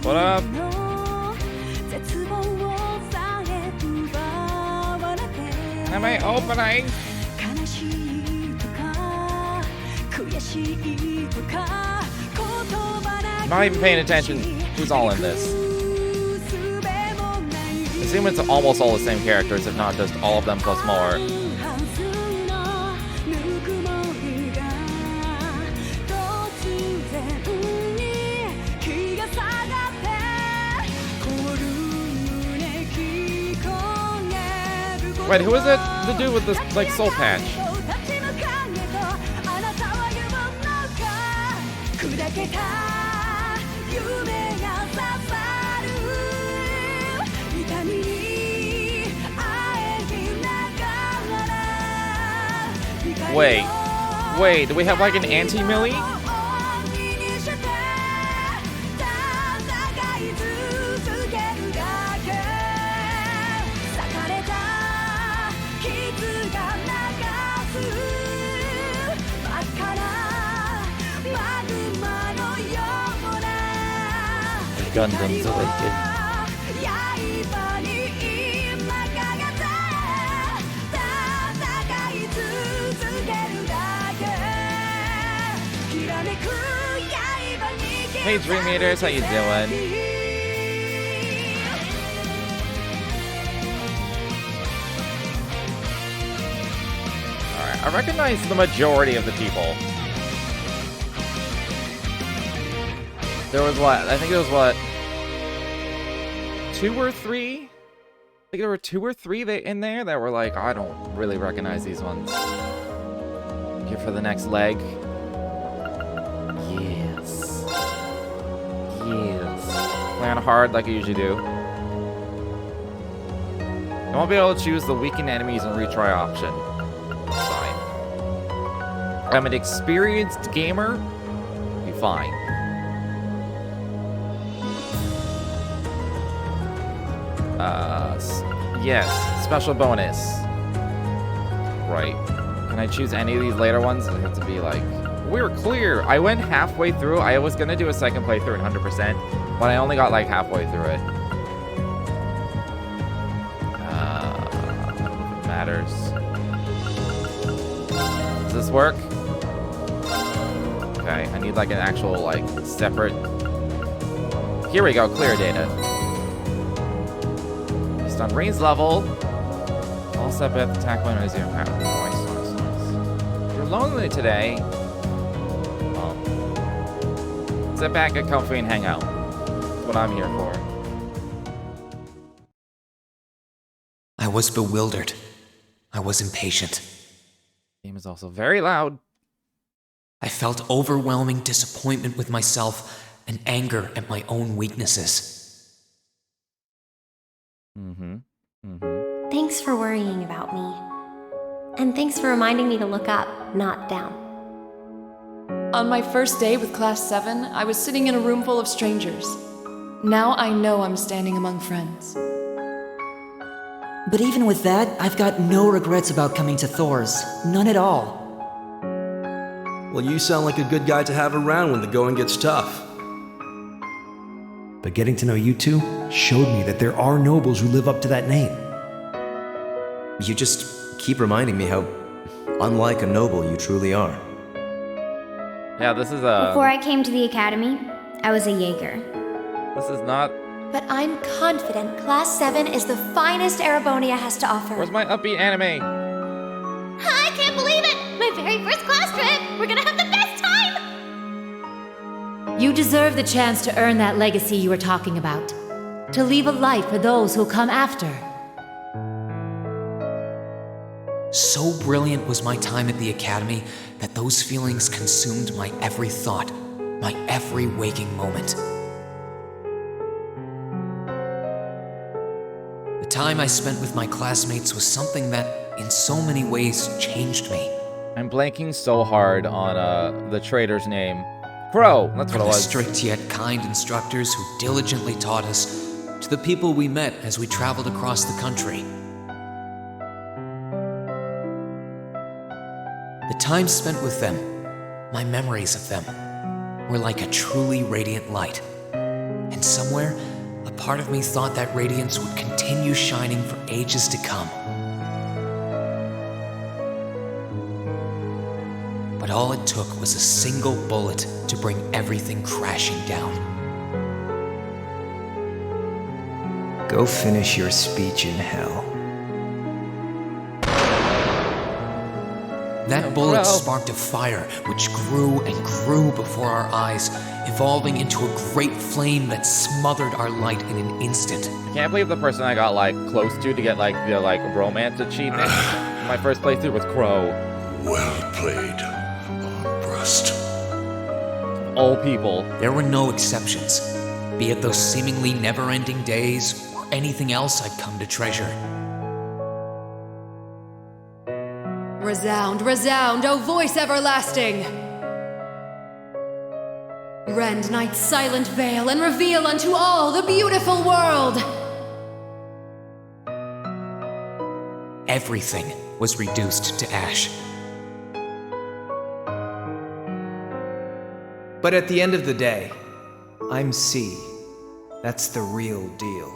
What up? Am I opening? I'm not even paying attention who's all in this. I assume it's almost all the same characters, if not just all of them plus more. Wait, who is it? The dude with the, like, soul patch. Wait, do we have, like, an anti-Millie? Gundam's awakened. Hey Dream Eaters, how you doing? Alright, I recognize the majority of the people. There was what? I think it was what? 2 or 3? I think there were 2 or 3 in there that were like, I don't really recognize these ones. Here for the next leg. Yes. Yes. Plan hard like I usually do. I won't be able to choose the weakened enemies and retry option. Fine. I'm an experienced gamer. Be fine. Yes, special bonus. Right. Can I choose any of these later ones? I have to be like, we're clear. I went halfway through. I was gonna do a second playthrough at 100%, but I only got like halfway through it. If it matters. Does this work? Okay, I need like an actual like separate. Here we go, clear data. On range level, all step at the attack point is 0 power. Nice. You're lonely today. Oh. Sit back, get comfy, and hang out. That's what I'm here for. I was bewildered. I was impatient. The game is also very loud. I felt overwhelming disappointment with myself and anger at my own weaknesses. Thanks for worrying about me. And thanks for reminding me to look up, not down. On my first day with Class 7, I was sitting in a room full of strangers. Now I know I'm standing among friends. But even with that, I've got no regrets about coming to Thor's. None at all. Well, you sound like a good guy to have around when the going gets tough. But getting to know you two showed me that there are nobles who live up to that name. You just keep reminding me how unlike a noble you truly are. Yeah, this is a... Before I came to the academy, I was a Jaeger. This is not... But I'm confident Class 7 is the finest Erebonia has to offer. Where's my upbeat anime? I can't believe it! My very first class trip! We're gonna have the best time! You deserve the chance to earn that legacy you were talking about. To leave a light for those who'll come after. So brilliant was my time at the academy that those feelings consumed my every thought, my every waking moment. The time I spent with my classmates was something that, in so many ways, changed me. I'm blanking so hard on the trader's name. Crow, that's what it From the was. strict yet kind instructors who diligently taught us, to the people we met as we traveled across the country. The time spent with them, my memories of them, were like a truly radiant light. And somewhere, a part of me thought that radiance would continue shining for ages to come. But all it took was a single bullet to bring everything crashing down. Go finish your speech in hell. That bullet Well. sparked a fire which grew and grew before our eyes, evolving into a great flame that smothered our light in an instant. I can't believe the person I got like close to get like the romance achievement in my first playthrough was Crow. Well played, Armbrust. All people. There were no exceptions, be it those seemingly never-ending days or anything else I'd come to treasure. Resound, resound, O voice everlasting! Rend night's silent veil and reveal unto all the beautiful world! Everything was reduced to ash. But at the end of the day, I'm C. That's the real deal.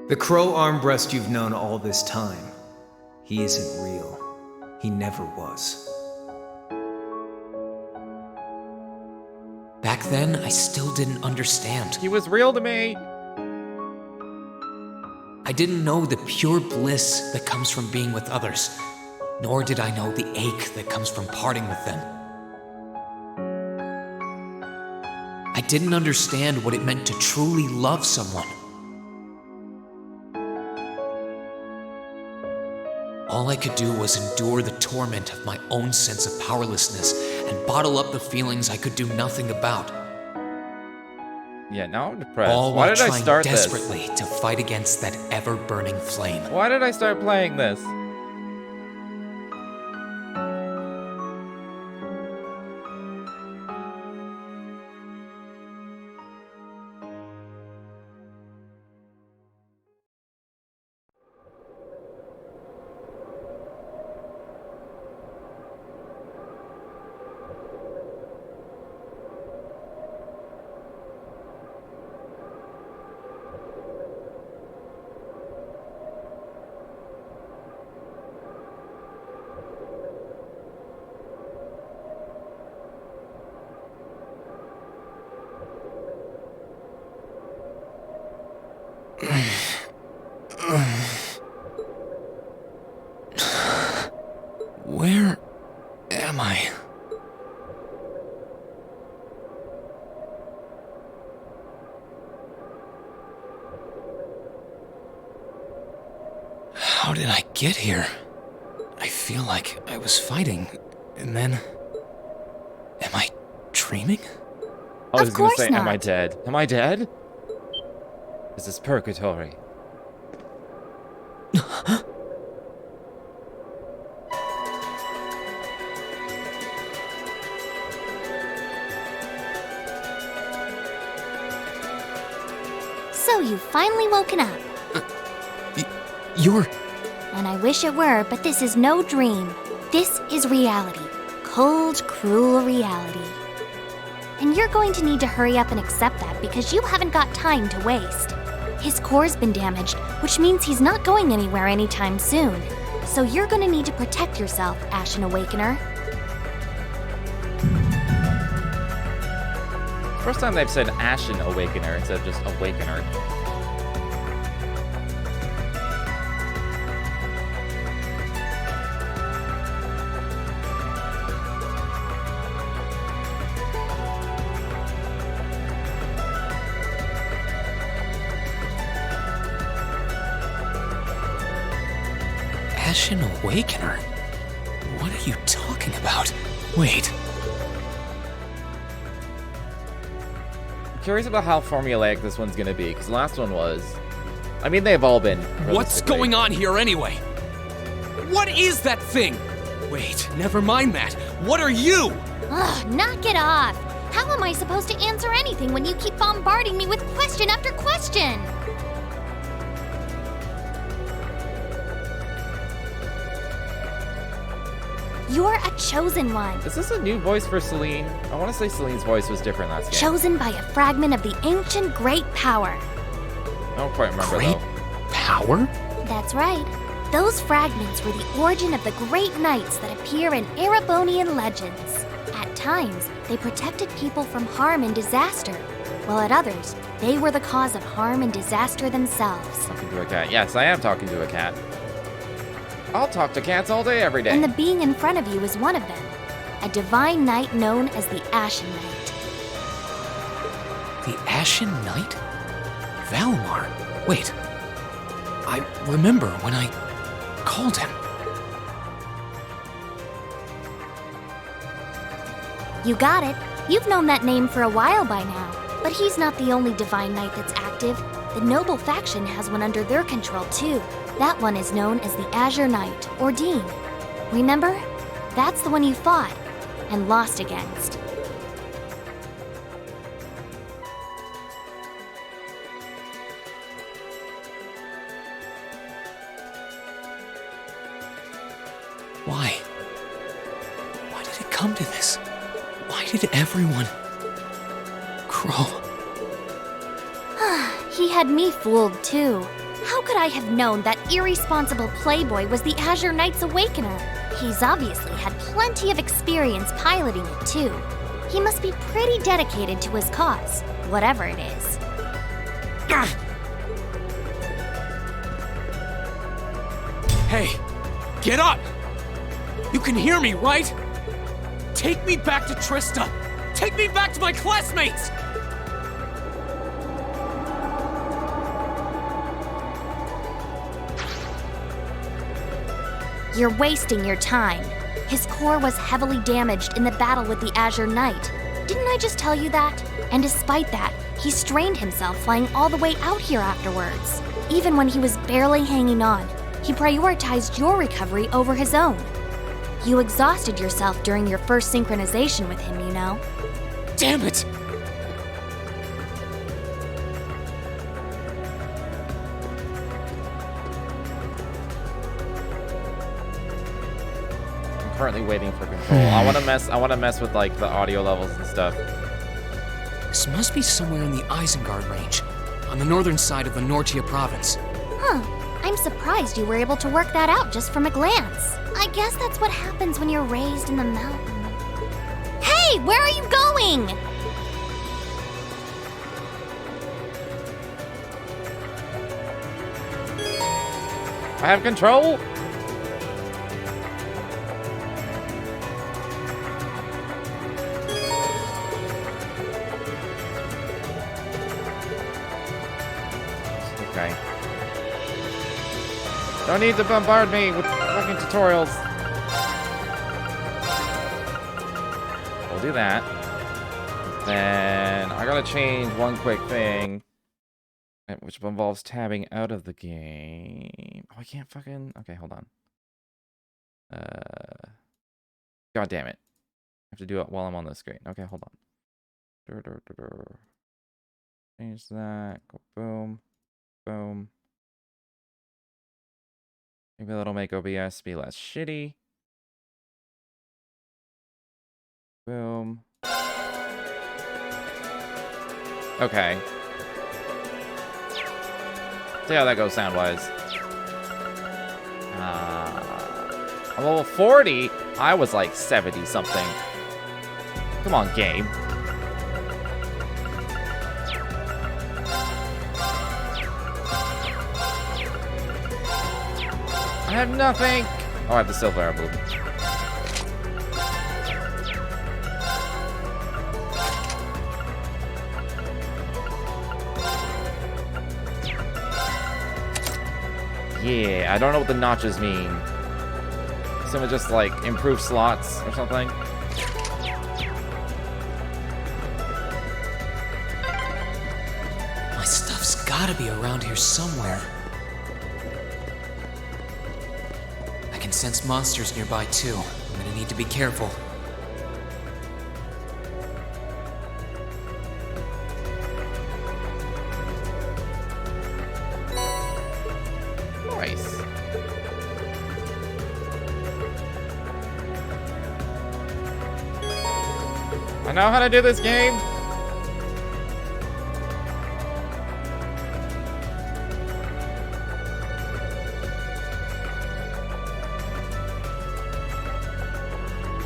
The Crow Armbrust you've known all this time, he isn't real. He never was. Back then, I still didn't understand. He was real to me. I didn't know the pure bliss that comes from being with others, nor did I know the ache that comes from parting with them. I didn't understand what it meant to truly love someone. All I could do was endure the torment of my own sense of powerlessness and bottle up the feelings I could do nothing about. Yeah, now I'm depressed. All Why while did I trying start this? desperately to fight against that ever-burning flame. Why did I start playing this? Where am I? How did I get here? I feel like I was fighting, and then... Am I dreaming? I was Of gonna course say, am I not. dead? Am I dead? Is this purgatory? So you've finally woken up. You're... And I wish it were, but this is no dream. This is reality. Cold, cruel reality. And you're going to need to hurry up and accept that because you haven't got time to waste. His core's been damaged, which means he's not going anywhere anytime soon. So you're going to need to protect yourself, Ashen Awakener. First time they've said Ashen Awakener instead of just Awakener. Ashen Awakener? What are you talking about? Wait. I'm curious about how formulaic this one's gonna be, because the last one was... I mean, they've all been. What's going on here anyway? What is that thing? Wait, never mind that. What are you? Ugh, knock it off! How am I supposed to answer anything when you keep bombarding me with question after question? You're a chosen one. Is this a new voice for Celine? I want to say Celine's voice was different last game. Chosen by a fragment of the ancient Great Power. I don't quite remember Great though. power? That's right. Those fragments were the origin of the great knights that appear in Erebonian legends. At times, they protected people from harm and disaster, while at others, they were the cause of harm and disaster themselves. Talking to a cat. Yes, I am talking to a cat. I'll talk to cats all day, every day. And the being in front of you is one of them, a divine knight known as the Ashen Knight. The Ashen Knight? Valmar? Wait. I remember when I called him. You got it. You've known that name for a while by now. But he's not the only divine knight that's active. The noble faction has one under their control too. That one is known as the Azure Knight, or Dean. Remember? That's the one you fought and lost against. Why? Why did it come to this? Why did everyone... Crow? He had me fooled too. How could I have known that irresponsible playboy was the Azure Knight's Awakener? He's obviously had plenty of experience piloting it too. He must be pretty dedicated to his cause, whatever it is. Hey, get up! You can hear me, right? Take me back to Trista! Take me back to my classmates! You're wasting your time. His core was heavily damaged in the battle with the Azure Knight. Didn't I just tell you that? And despite that, he strained himself flying all the way out here afterwards. Even when he was barely hanging on, he prioritized your recovery over his own. You exhausted yourself during your first synchronization with him, you know? Damn it! Currently waiting for control. I want to mess with like the audio levels and stuff. This must be somewhere in the Isengard range, on the northern side of the Nortia province. Huh. I'm surprised you were able to work that out just from a glance. I guess that's what happens when you're raised in the mountain. Hey, where are you going? I have control. Okay. Don't need to bombard me with fucking tutorials. We'll do that. Then I gotta change one quick thing, which involves tabbing out of the game. Oh, I can't fucking... Okay, hold on. God damn it. I have to do it while I'm on the screen. Okay, hold on. Change that. Go boom. Boom. Maybe that'll make OBS be less shitty. Boom. Okay. See how that goes sound-wise. I'm level 40. I was like 70-something. Come on, game. I have nothing. Oh, I have the silver emblem. Yeah, I don't know what the notches mean. Some just like improve slots or something. My stuff's gotta be around here somewhere. I can sense monsters nearby too. I'm gonna need to be careful. Nice. I know how to do this game.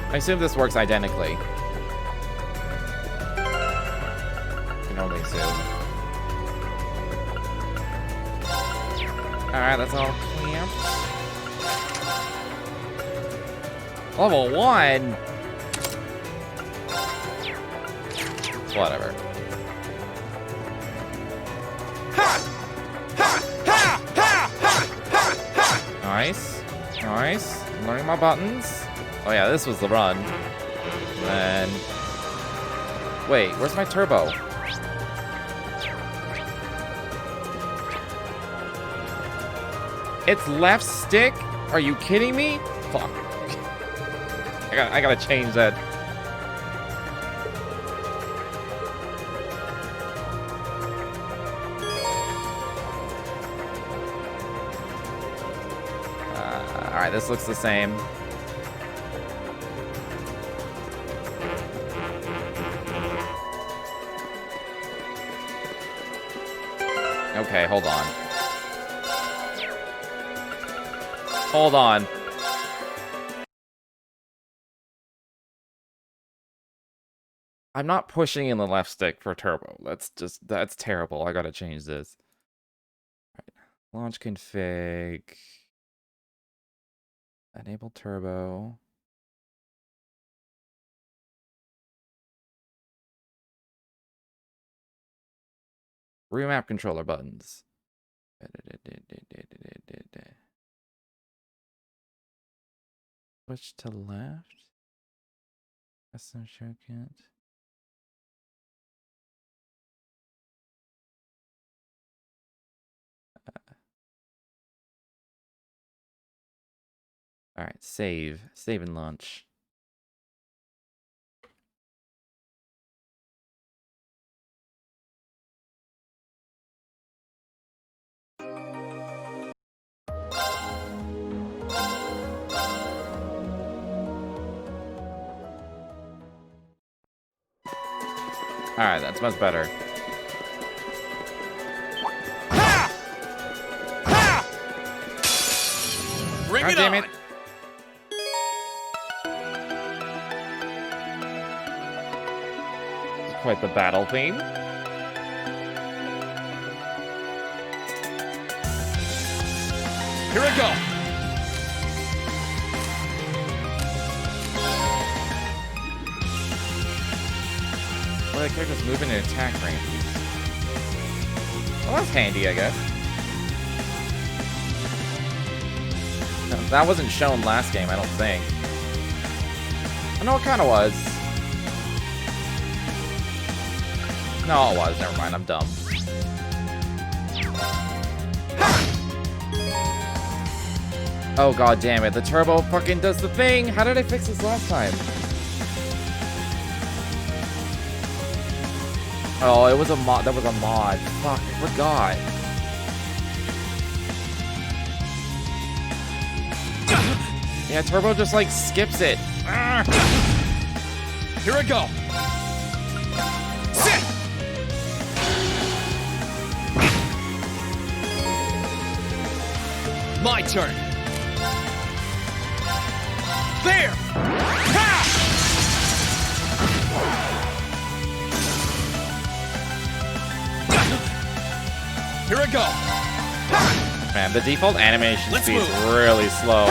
I assume this works identically. Can only assume. Alright, that's all clear. Level 1? Whatever. Nice. Nice. I'm learning my buttons. Oh yeah, this was the run. Then... Wait, where's my turbo? It's left stick? Are you kidding me? Fuck. I gotta change that. Alright, this looks the same. Okay, hold on. Hold on. I'm not pushing in the left stick for turbo. That's terrible. I gotta change this. All right. Launch config. Enable turbo. Remap controller buttons. Switch to left. Custom shortcut. All right, save and launch. All right, that's much better. Bring it damn on. it. It's quite the battle theme. Here we go. Well, the character's moving in attack range. Well, that's handy, I guess. No, that wasn't shown last game, I don't think. I know it kind of was. No, it was. Never mind, I'm dumb. Oh, god damn it. The turbo fucking does the thing. How did I fix this last time? Oh, it was a mod. That was a mod. Fuck, I forgot. Yeah, turbo just like skips it. Here we go. Sit. My turn. There. Ha! Here we go. Man, the default animation Let's speed's move. really slow.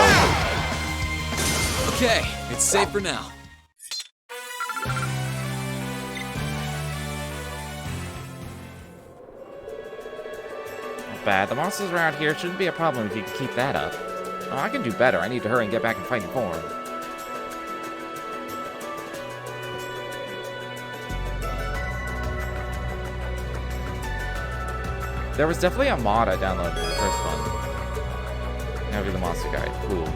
Okay, it's safe for now. Not bad. The monsters around here shouldn't be a problem if you can keep that up. Oh, I can do better. I need to hurry and get back in fighting form. There was definitely a mod I downloaded for the first one. That'll be the monster guide. Cool.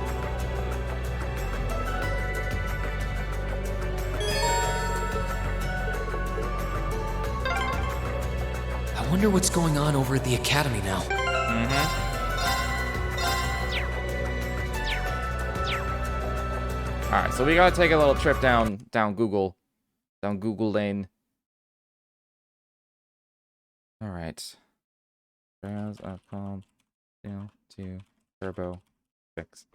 I wonder what's going on over at the academy now. Alright, so we gotta take a little trip down Google. Down Google Lane. Alright. Browse upcom down to turbo fix.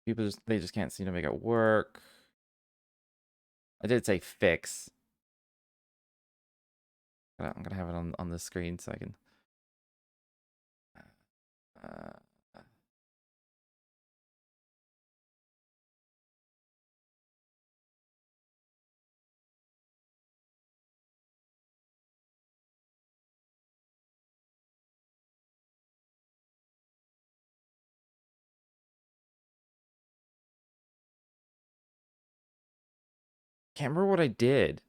People they just can't seem to make it work. I did say fix. I'm gonna have it on the screen so I can. Can't remember what I did.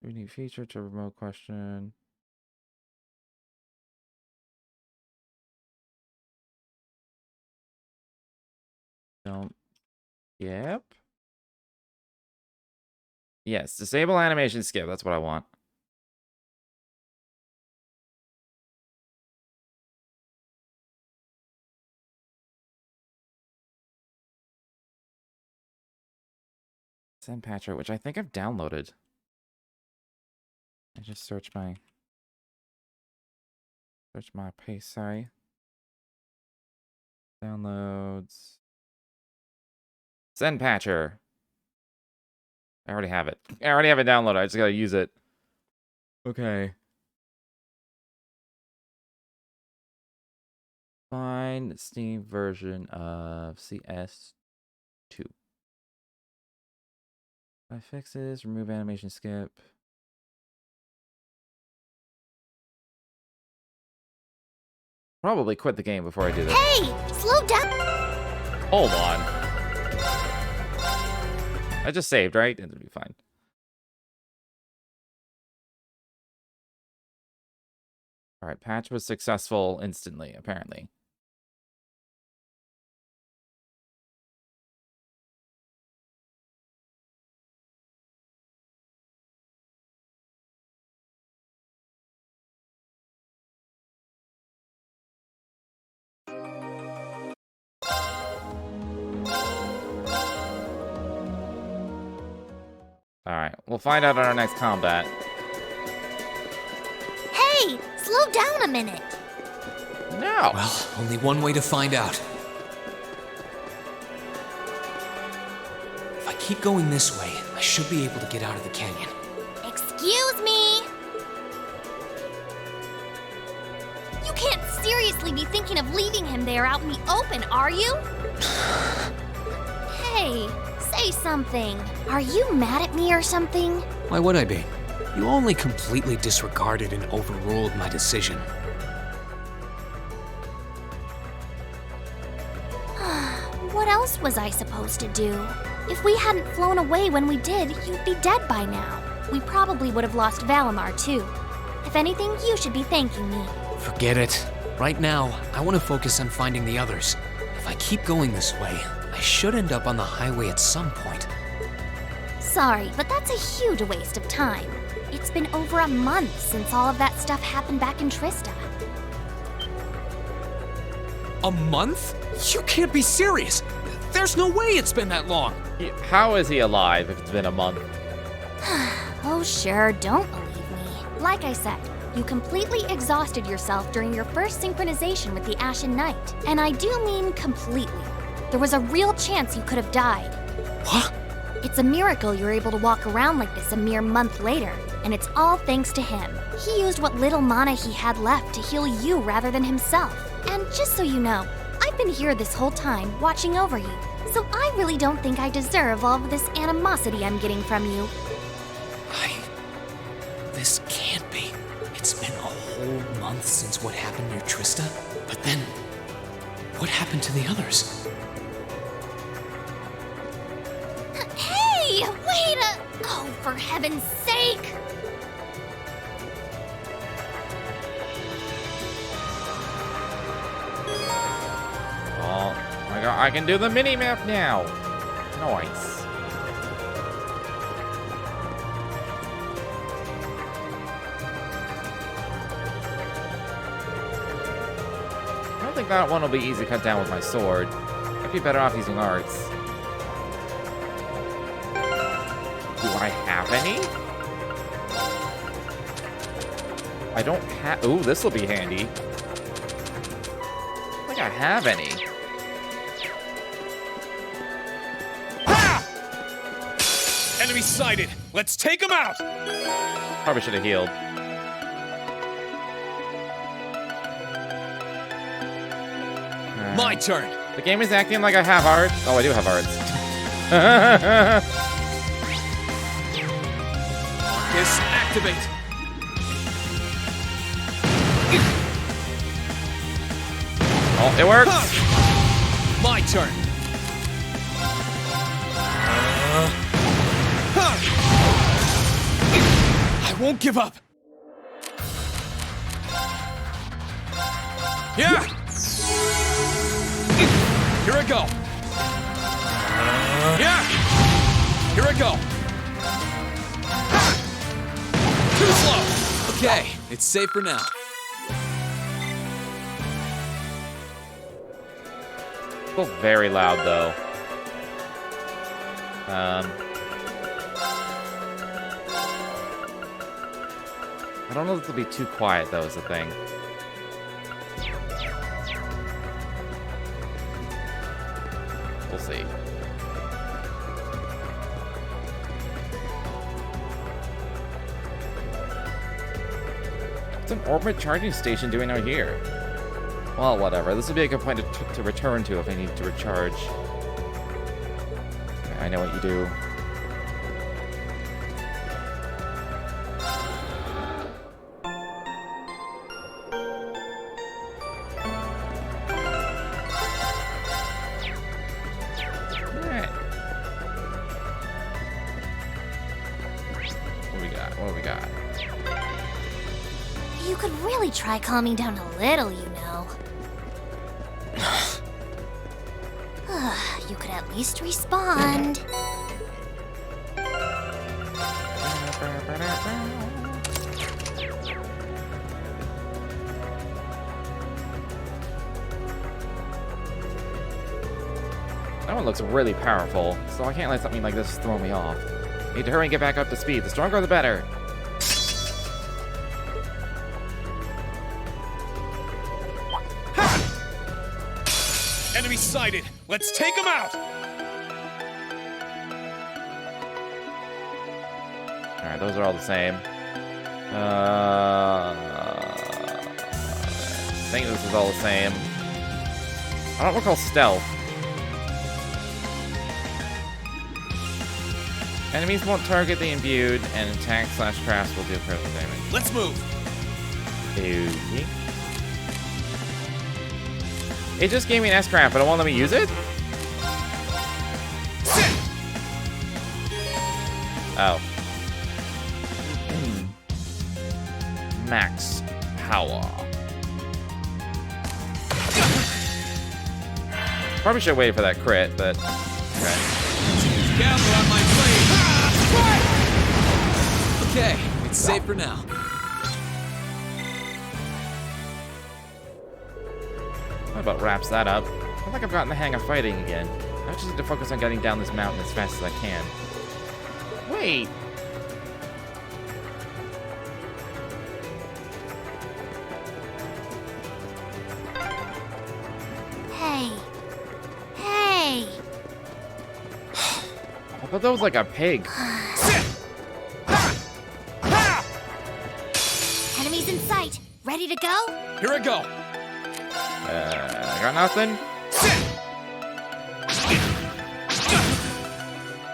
Unique feature to remote question. Don't. Yep. Yes, disable animation skip. That's what I want. Send patcher, which I think I've downloaded. I just search my paste, sorry. Downloads. Send patcher. I already have it. I already have it downloaded. I just gotta use it. Okay. Find Steam version of CS2. I fix this, remove animation skip. Probably quit the game before I do this. Hey! Slow down! Hold on. I just saved, right? It'll be fine. Alright, patch was successful instantly, apparently. Alright, we'll find out in our next combat. Hey! Slow down a minute! No! Well, only one way to find out. If I keep going this way, I should be able to get out of the canyon. Excuse me! You can't seriously be thinking of leaving him there out in the open, are you? Hey, say something. Are you mad at me or something? Why would I be? You only completely disregarded and overruled my decision. What else was I supposed to do? If we hadn't flown away when we did, you'd be dead by now. We probably would have lost Valimar, too. If anything, you should be thanking me. Forget it. Right now, I want to focus on finding the others. If I keep going this way, I should end up on the highway at some point. Sorry, but that's a huge waste of time. It's been over a month since all of that stuff happened back in Trista. A month? You can't be serious! There's no way it's been that long! How is he alive if it's been a month? Oh sure, don't believe me. Like I said, you completely exhausted yourself during your first synchronization with the Ashen Knight. And I do mean completely. There was a real chance you could have died. What? It's a miracle you're able to walk around like this a mere month later, and it's all thanks to him. He used what little mana he had left to heal you rather than himself. And just so you know, I've been here this whole time, watching over you, so I really don't think I deserve all of this animosity I'm getting from you. This can't be. It's been a whole month since what happened near Trista. But then, what happened to the others? Hey, wait a... Oh, for heaven's sake! I can do the mini map now. Nice. I don't think that one will be easy to cut down with my sword. I'd be better off using arts. Do I have any? I don't have. Ooh, this will be handy. I don't think I have any. Enemy sighted! Let's take him out! Probably should have healed. My turn! The game is acting like I have art. Oh, I do have arts. Marcus, activate! Oh, it works! My turn! I won't give up! Yeah! Here I go! Yeah! Here I go! Too slow! Okay, it's safe for now. Still very loud, though. I don't know if it'll be too quiet, though, is the thing. We'll see. What's an orbit charging station doing out here? Well, whatever. This will be a good point to return to if I need to recharge. Okay, I know what you do. Alright. What do we got? What do we got? You could really try calming down a little, you know. You could at least respond. That one looks really powerful, so I can't let something like this throw me off. Need to hurry and get back up to speed. The stronger the better. Enemy sighted! Let's take him out! Alright, those are all the same. I think this is all the same. I don't recall stealth. Enemies won't target the imbued, and attack/craft will do critical damage. Let's move! Okay. It just gave me an S-craft, but it won't let me use it? Oh. Max power. Probably should have waited for that crit, but okay. Gather on my blade! Okay, it's safe for now. That about wraps that up. I feel like I've gotten the hang of fighting again. I just need to focus on getting down this mountain as fast as I can. Wait! Hey. Hey! I thought that was like a pig. Enemies in sight. Ready to go? Here I go. I got nothing?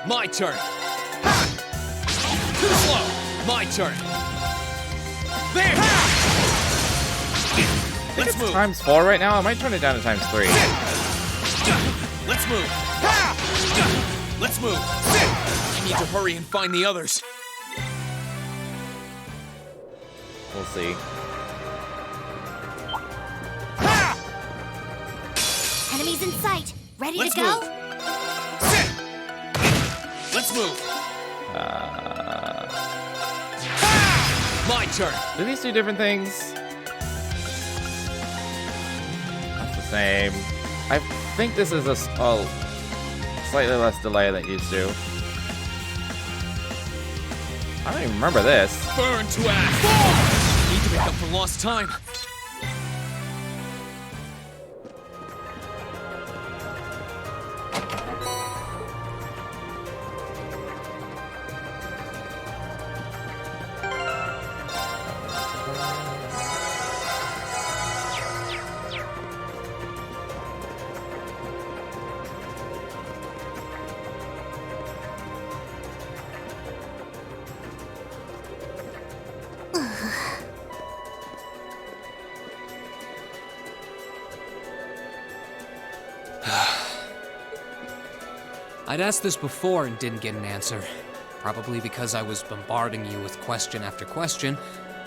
My turn. Too slow. My turn. There. Let's move. Times 4 right now? I might turn it down to times 3. Let's move. Let's move. I need to hurry and find the others. We'll see. Enemies in sight. Ready Let's to go? move. Let's move. My turn. Do these do different things? That's the same. I think this is a slightly less delay than used to. I don't even remember this. Burn to ash. Need to make up for lost time. I'd asked this before and didn't get an answer. Probably because I was bombarding you with question after question,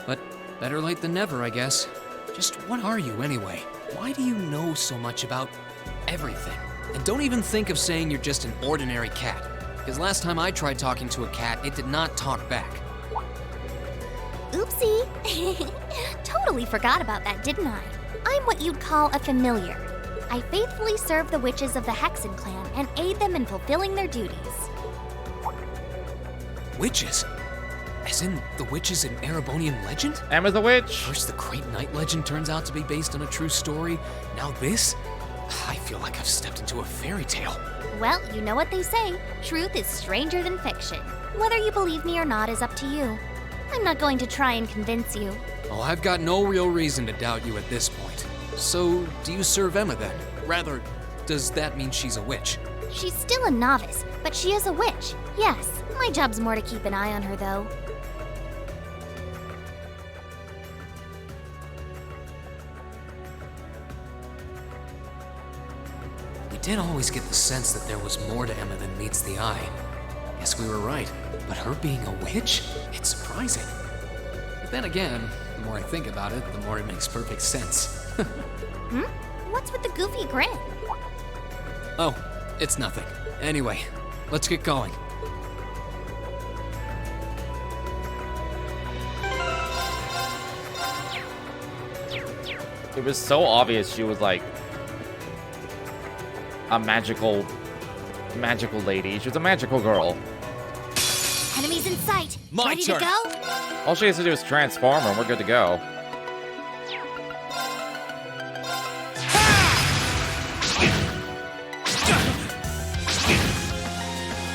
but better late than never, I guess. Just what are you anyway? Why do you know so much about everything? And don't even think of saying you're just an ordinary cat, because last time I tried talking to a cat, it did not talk back. Oopsie. Totally forgot about that, didn't I? I'm what you'd call a familiar. I faithfully serve the witches of the Hexen clan and aid them in fulfilling their duties. Witches? As in the witches in Erebonian legend? Emma's the witch. First the Great Night legend turns out to be based on a true story. Now this? I feel like I've stepped into a fairy tale. Well, you know what they say. Truth is stranger than fiction. Whether you believe me or not is up to you. I'm not going to try and convince you. Oh, I've got no real reason to doubt you at this point. So, do you serve Emma then? Rather, does that mean she's a witch? She's still a novice, but she is a witch. Yes, my job's more to keep an eye on her, though. We did always get the sense that there was more to Emma than meets the eye. Guess we were right. But her being a witch? It's surprising. But then again, the more I think about it, the more it makes perfect sense. What's with the goofy grin? Oh, it's nothing. Anyway, let's get going. It was so obvious she was like a magical lady. She was a magical girl. Enemies in sight. My Ready turn. to go? All she has to do is transform and we're good to go.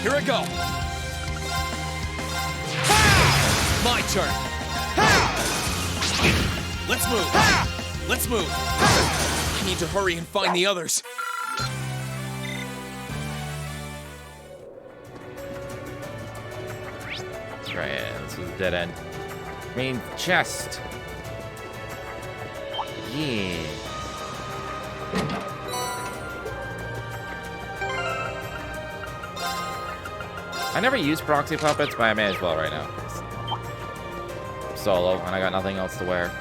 Here I go. My turn. Let's move. Let's move. I need to hurry and find the others. Right, yeah, this was a dead end. Main chest. Yeah. I never use proxy puppets, but I may as well right now. I'm solo, and I got nothing else to wear.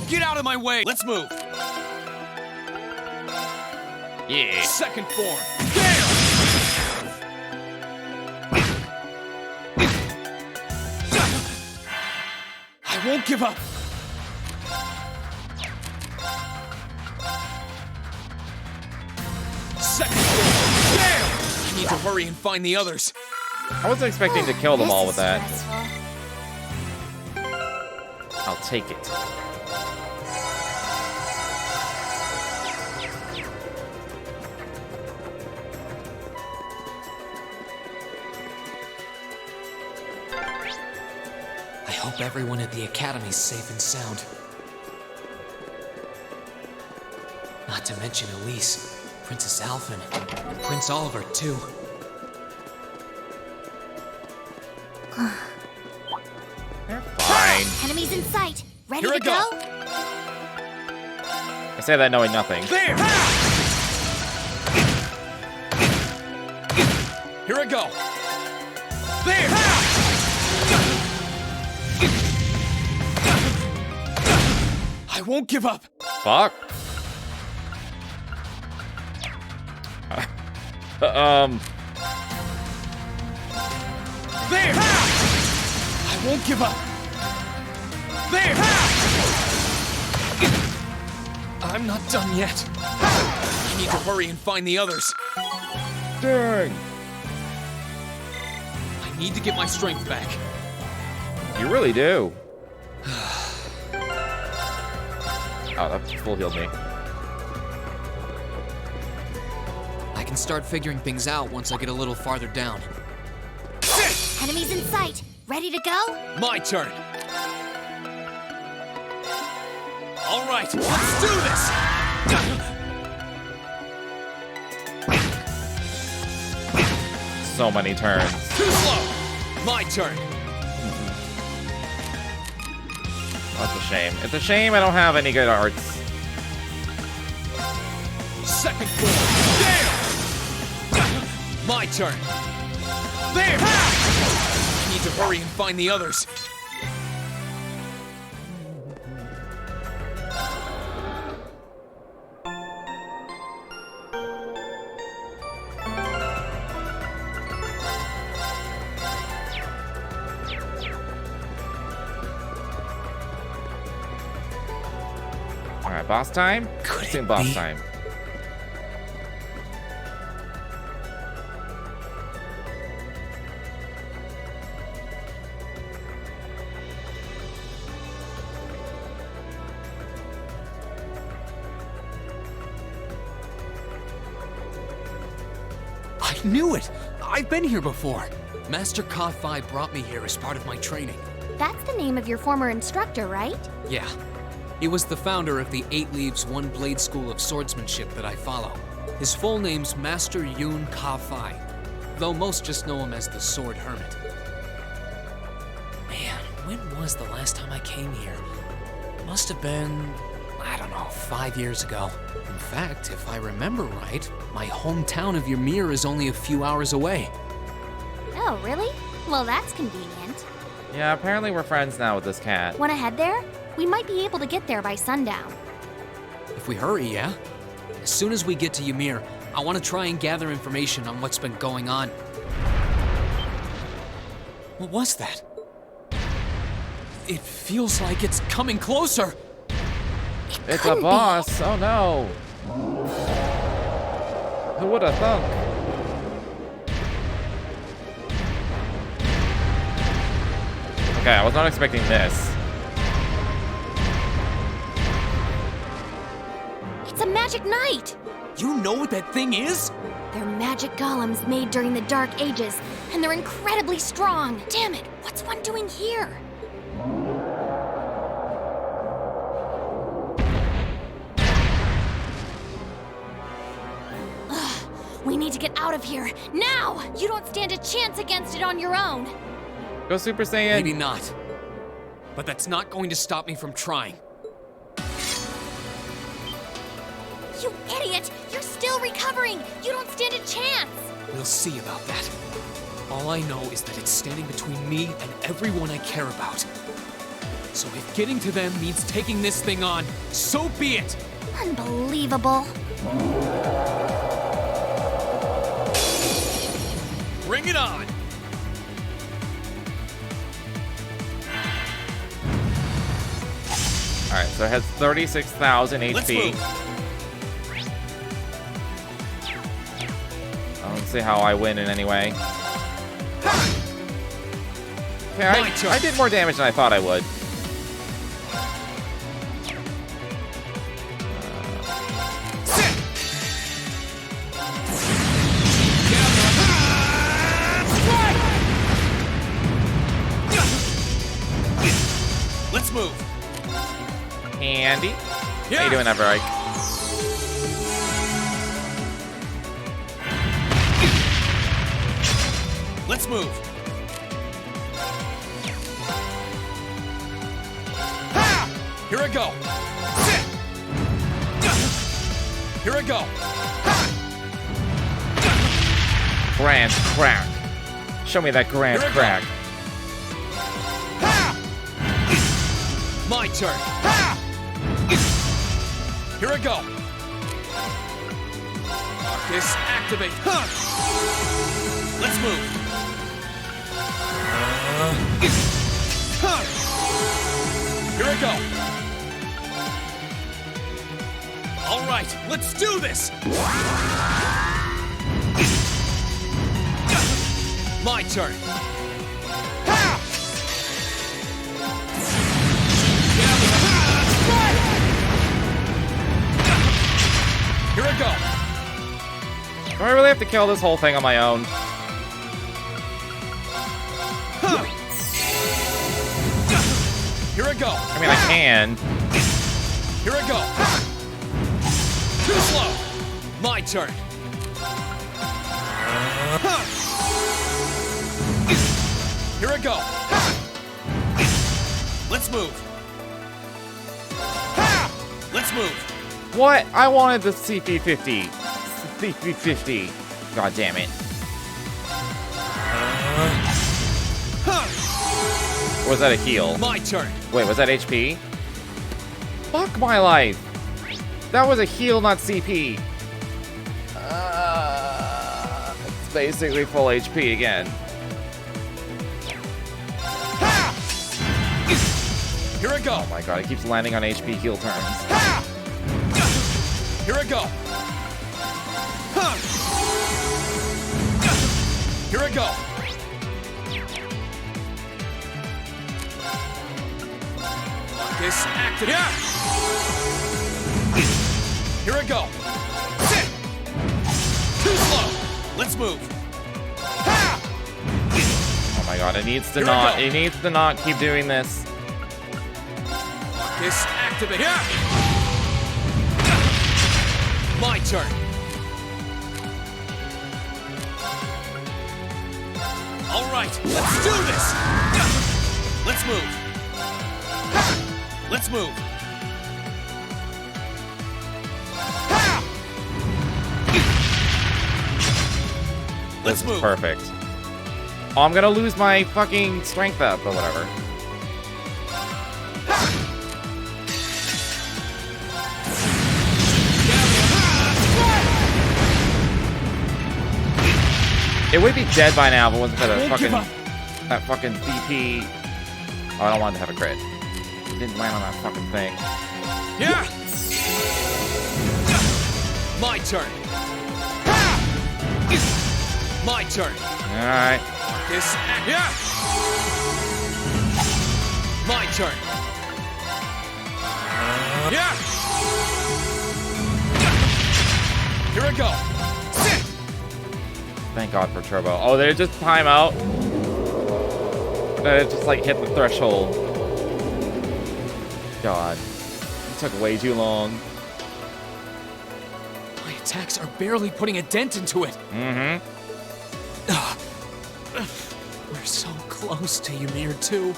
Get out of my way. Let's move. Yeah. Second form. There. I won't give up. Second form. There. I need to hurry and find the others. I wasn't expecting to kill them all with This is that. stressful. I'll take it. I hope everyone at the Academy's safe and sound. Not to mention Elise, Princess Alphen, and Prince Oliver, too. Fine. Enemies in sight. Ready Here I to go. go? I say that knowing nothing. There. Here I go. There. I won't give up. Fuck. There! I won't give up. There! I'm not done yet. I need to hurry and find the others. Dang. I need to get my strength back. You really do. Oh, that full healed me. I can start figuring things out once I get a little farther down. Enemies in sight. Ready to go? My turn. All right, let's do this. So many turns. Too slow. My turn. That's a shame. It's a shame I don't have any good arts. Second floor. Damn! My turn. There! I need to hurry and find the others. Alright, boss time? Soon boss time. I knew it! I've been here before. Master Ka-Fi brought me here as part of my training. That's the name of your former instructor, right? Yeah. He was the founder of the 8 Leaves, 1 Blade School of Swordsmanship that I follow. His full name's Master Yoon Ka-Fi, though most just know him as the Sword Hermit. Man, when was the last time I came here? Must have been, I don't know, 5 years ago. In fact, if I remember right, my hometown of Ymir is only a few hours away. Oh, really? Well, that's convenient. Yeah, apparently we're friends now with this cat. Want to head there? We might be able to get there by sundown. If we hurry, yeah? As soon as we get to Ymir, I want to try and gather information on what's been going on. What was that? It feels like it's coming closer. It's a boss. Oh no. Who would have thunk? Okay, I was not expecting this. It's a magic knight! You know what that thing is? They're magic golems made during the Dark Ages, and they're incredibly strong. Damn it, what's one doing here? Ugh, we need to get out of here, now! You don't stand a chance against it on your own. Go Super Saiyan. Maybe not. But that's not going to stop me from trying. You idiot! You're still recovering! You don't stand a chance! We'll see about that. All I know is that it's standing between me and everyone I care about. So if getting to them means taking this thing on, so be it! Unbelievable. Bring it on! Alright, so it has 36,000 Let's HP. move. I don't see how I win in any way. Okay, I did more damage than I thought I would. Let's move. Andy? Yeah. How you doing, Everike? Let's move. Ha! Here I go. Here I go. Grand crack. Show me that grand Here I go. crack. My turn. Here I go. Marcus, activate. Huh. Let's move. Huh. Here I go. All right, let's do this. My turn. Here I go. Do I really have to kill this whole thing on my own? Here I go. I mean, I can. Here I go. Too slow. My turn. Here I go. Let's move. Let's move. What? I wanted the CP50. CP50. God damn it. Or was that a heal? My turn. Wait, was that HP? Fuck my life. That was a heal, not CP. It's basically full HP again. Here I go. Oh my god, it keeps landing on HP heal turns. Here I go. Here I go. Marcus, active. Yeah. Here I go. Sit. Too slow. Let's move. Oh my god, it needs to not keep doing this. Marcus, activate. Yeah. My turn. All right, let's do this. Let's move. Let's move. Let's move. Perfect. Oh, I'm gonna lose my fucking strength up or whatever. It would be dead by now if it wasn't for that fucking CP. Oh, I don't want to have a crit. It didn't land on that fucking thing. Yeah. My turn. My turn. All right. Marcus, yeah. My turn. Yeah. Here I go. Sit. Thank God for turbo. Oh, did it just time out? It just like hit the threshold. God, it took way too long. My attacks are barely putting a dent into it. Mm-hmm. We're so close to Ymir too.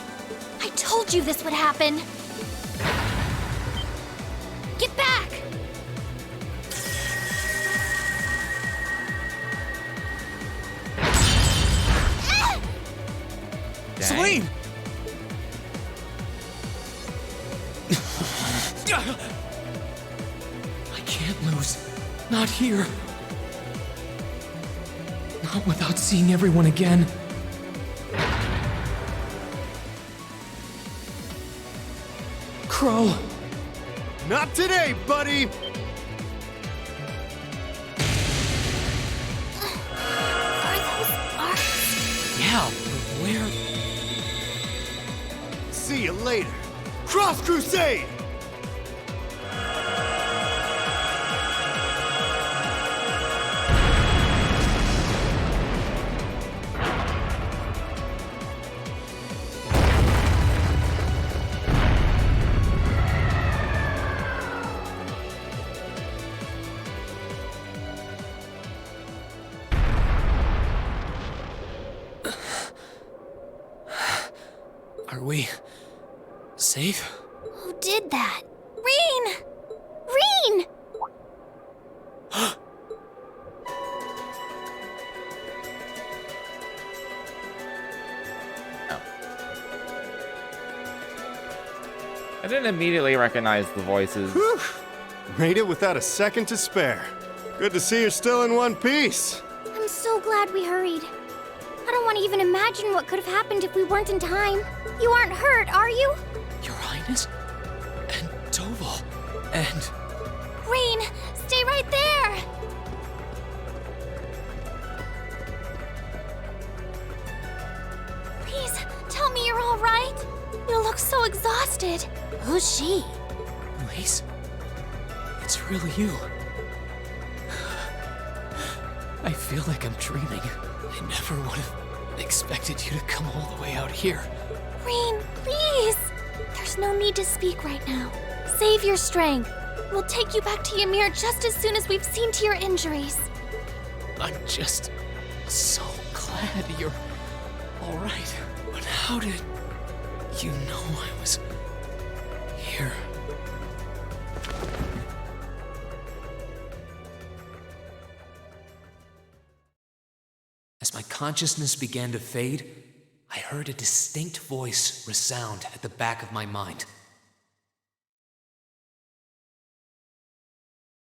I told you this would happen. Get back! Celine! I can't lose. Not here. Not without seeing everyone again. Crow. Not today, buddy! Are those arcs? Yeah, but where? See you later. Cross Crusade! Are we safe? Who did that? Reen! Reen! I didn't immediately recognize the voices. Made it without a second to spare. Good to see you're still in one piece. I'm so glad we hurried. I don't want to even imagine what could have happened if we weren't in time. You aren't hurt, are you? Your Highness? And Toval? And... Rain, stay right there! Please, tell me you're all right. You look so exhausted. Who's she? Elise? It's really you. I feel like I'm dreaming. I never would have expected you to come all the way out here. Rain, please! There's no need to speak right now. Save your strength. We'll take you back to Ymir just as soon as we've seen to your injuries. I'm just so glad you're all right. But how did you know I was here? As my consciousness began to fade, I heard a distinct voice resound at the back of my mind.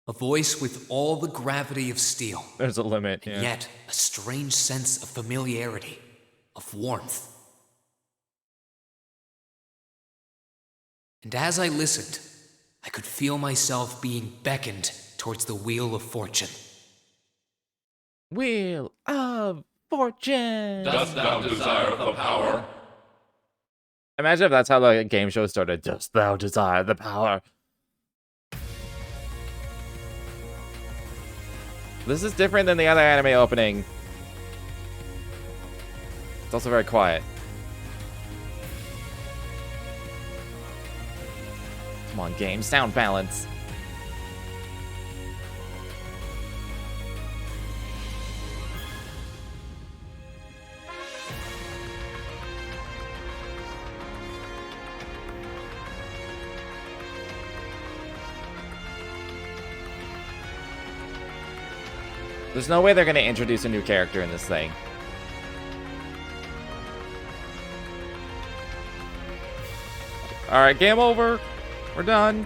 A voice with all the gravity of steel. There's a limit, yeah. And yet, a strange sense of familiarity, of warmth. And as I listened, I could feel myself being beckoned towards the Wheel of Fortune. Wheel of Fortune! Dost thou desire the power? Imagine if that's how the game show started. Dost thou desire the power? This is different than the other anime opening. It's also very quiet. Come on, game. Sound balance. There's no way they're going to introduce a new character in this thing. Alright, game over. We're done.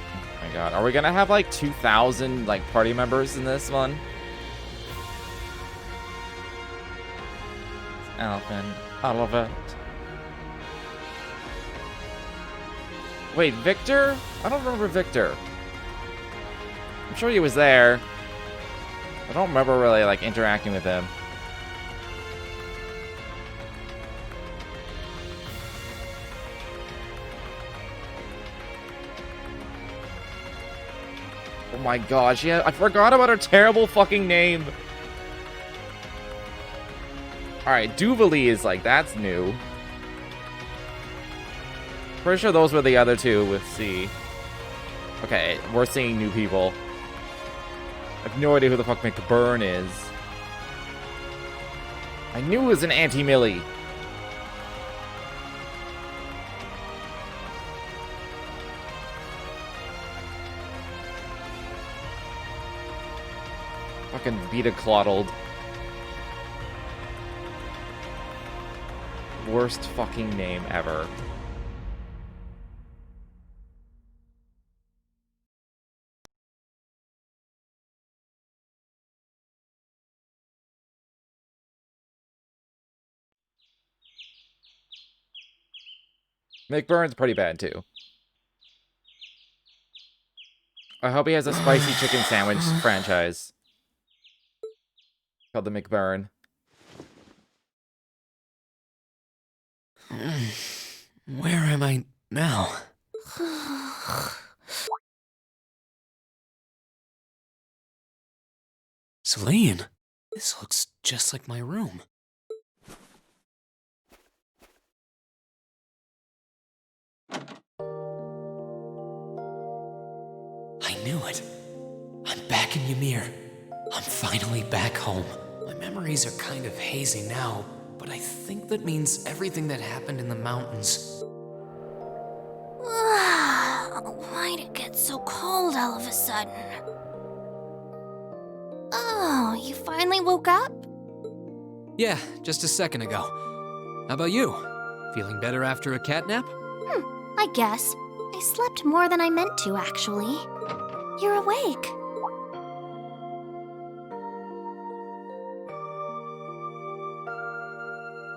Oh my god. Are we going to have like 2,000 like party members in this one? Elephant, Oliver. Wait, Victor? I don't remember Victor. I'm sure he was there. I don't remember really like interacting with him. Oh my gosh, yeah, I forgot about her terrible fucking name. Alright, Duvali is like, that's new. Pretty sure those were the other two with C. Okay, we're seeing new people. I have no idea who the fuck McBurn is. I knew it was an anti-Millie. Fucking Vita Cloddled. Worst fucking name ever. McBurn's pretty bad too. I hope he has a spicy chicken sandwich franchise called the McBurn. Where am I now? Celine, this looks just like my room. I knew it. I'm back in Ymir. I'm finally back home. My memories are kind of hazy now, but I think that means everything that happened in the mountains. Why'd it get so cold all of a sudden? Oh, you finally woke up? Yeah, just a second ago. How about you? Feeling better after a catnap? I guess. I slept more than I meant to, actually. You're awake.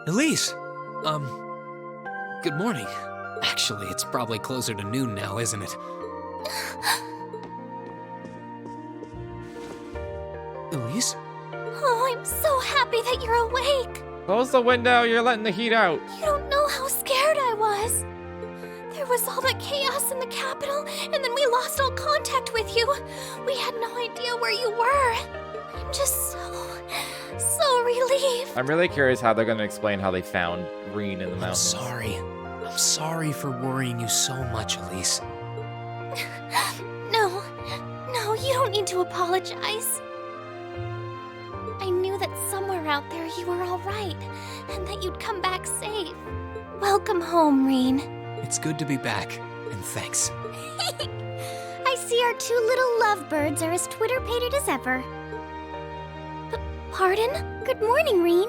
Elise! Good morning. Actually, it's probably closer to noon now, isn't it? Elise? Oh, I'm so happy that you're awake. Close the window, you're letting the heat out. You don't know how scared I was. There was all that chaos in the capital, and then we lost all contact with you. We had no idea where you were. I'm just so relieved. I'm really curious how they're going to explain how they found Reen in the mountains. I'm sorry for worrying you so much, Elise. No, you don't need to apologize. I knew that somewhere out there you were all right, and that you'd come back safe. Welcome home, Reen. It's good to be back, and thanks. I see our two little lovebirds are as Twitter-pated as ever. Pardon? Good morning, Reen.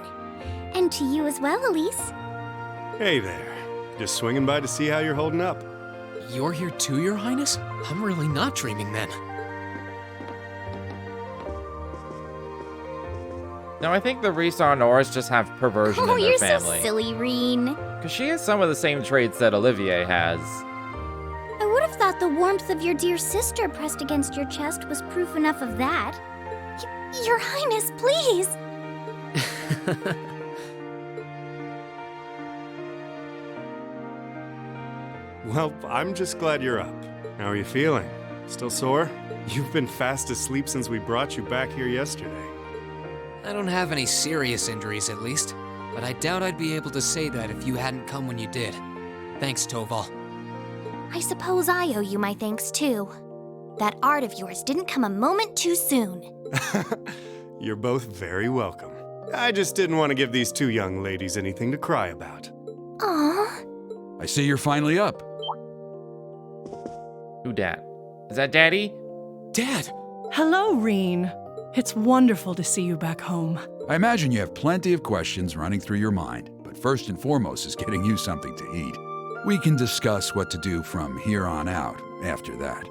And to you as well, Elise. Hey there. Just swinging by to see how you're holding up. You're here too, Your Highness? I'm really not dreaming then. No, I think the Rhys-Arnors just have perversion in their you're family. So silly, Reen. Because she has some of the same traits that Olivier has. I would have thought the warmth of your dear sister pressed against your chest was proof enough of that. Your Highness, please! Well, I'm just glad you're up. How are you feeling? Still sore? You've been fast asleep since we brought you back here yesterday. I don't have any serious injuries, at least. But I doubt I'd be able to say that if you hadn't come when you did. Thanks, Toval. I suppose I owe you my thanks, too. That art of yours didn't come a moment too soon. You're both very welcome. I just didn't want to give these two young ladies anything to cry about. Aww. I see you're finally up. Who dat? Is that Daddy? Dad! Hello, Reen. It's wonderful to see you back home. I imagine you have plenty of questions running through your mind, but first and foremost is getting you something to eat. We can discuss what to do from here on out after that.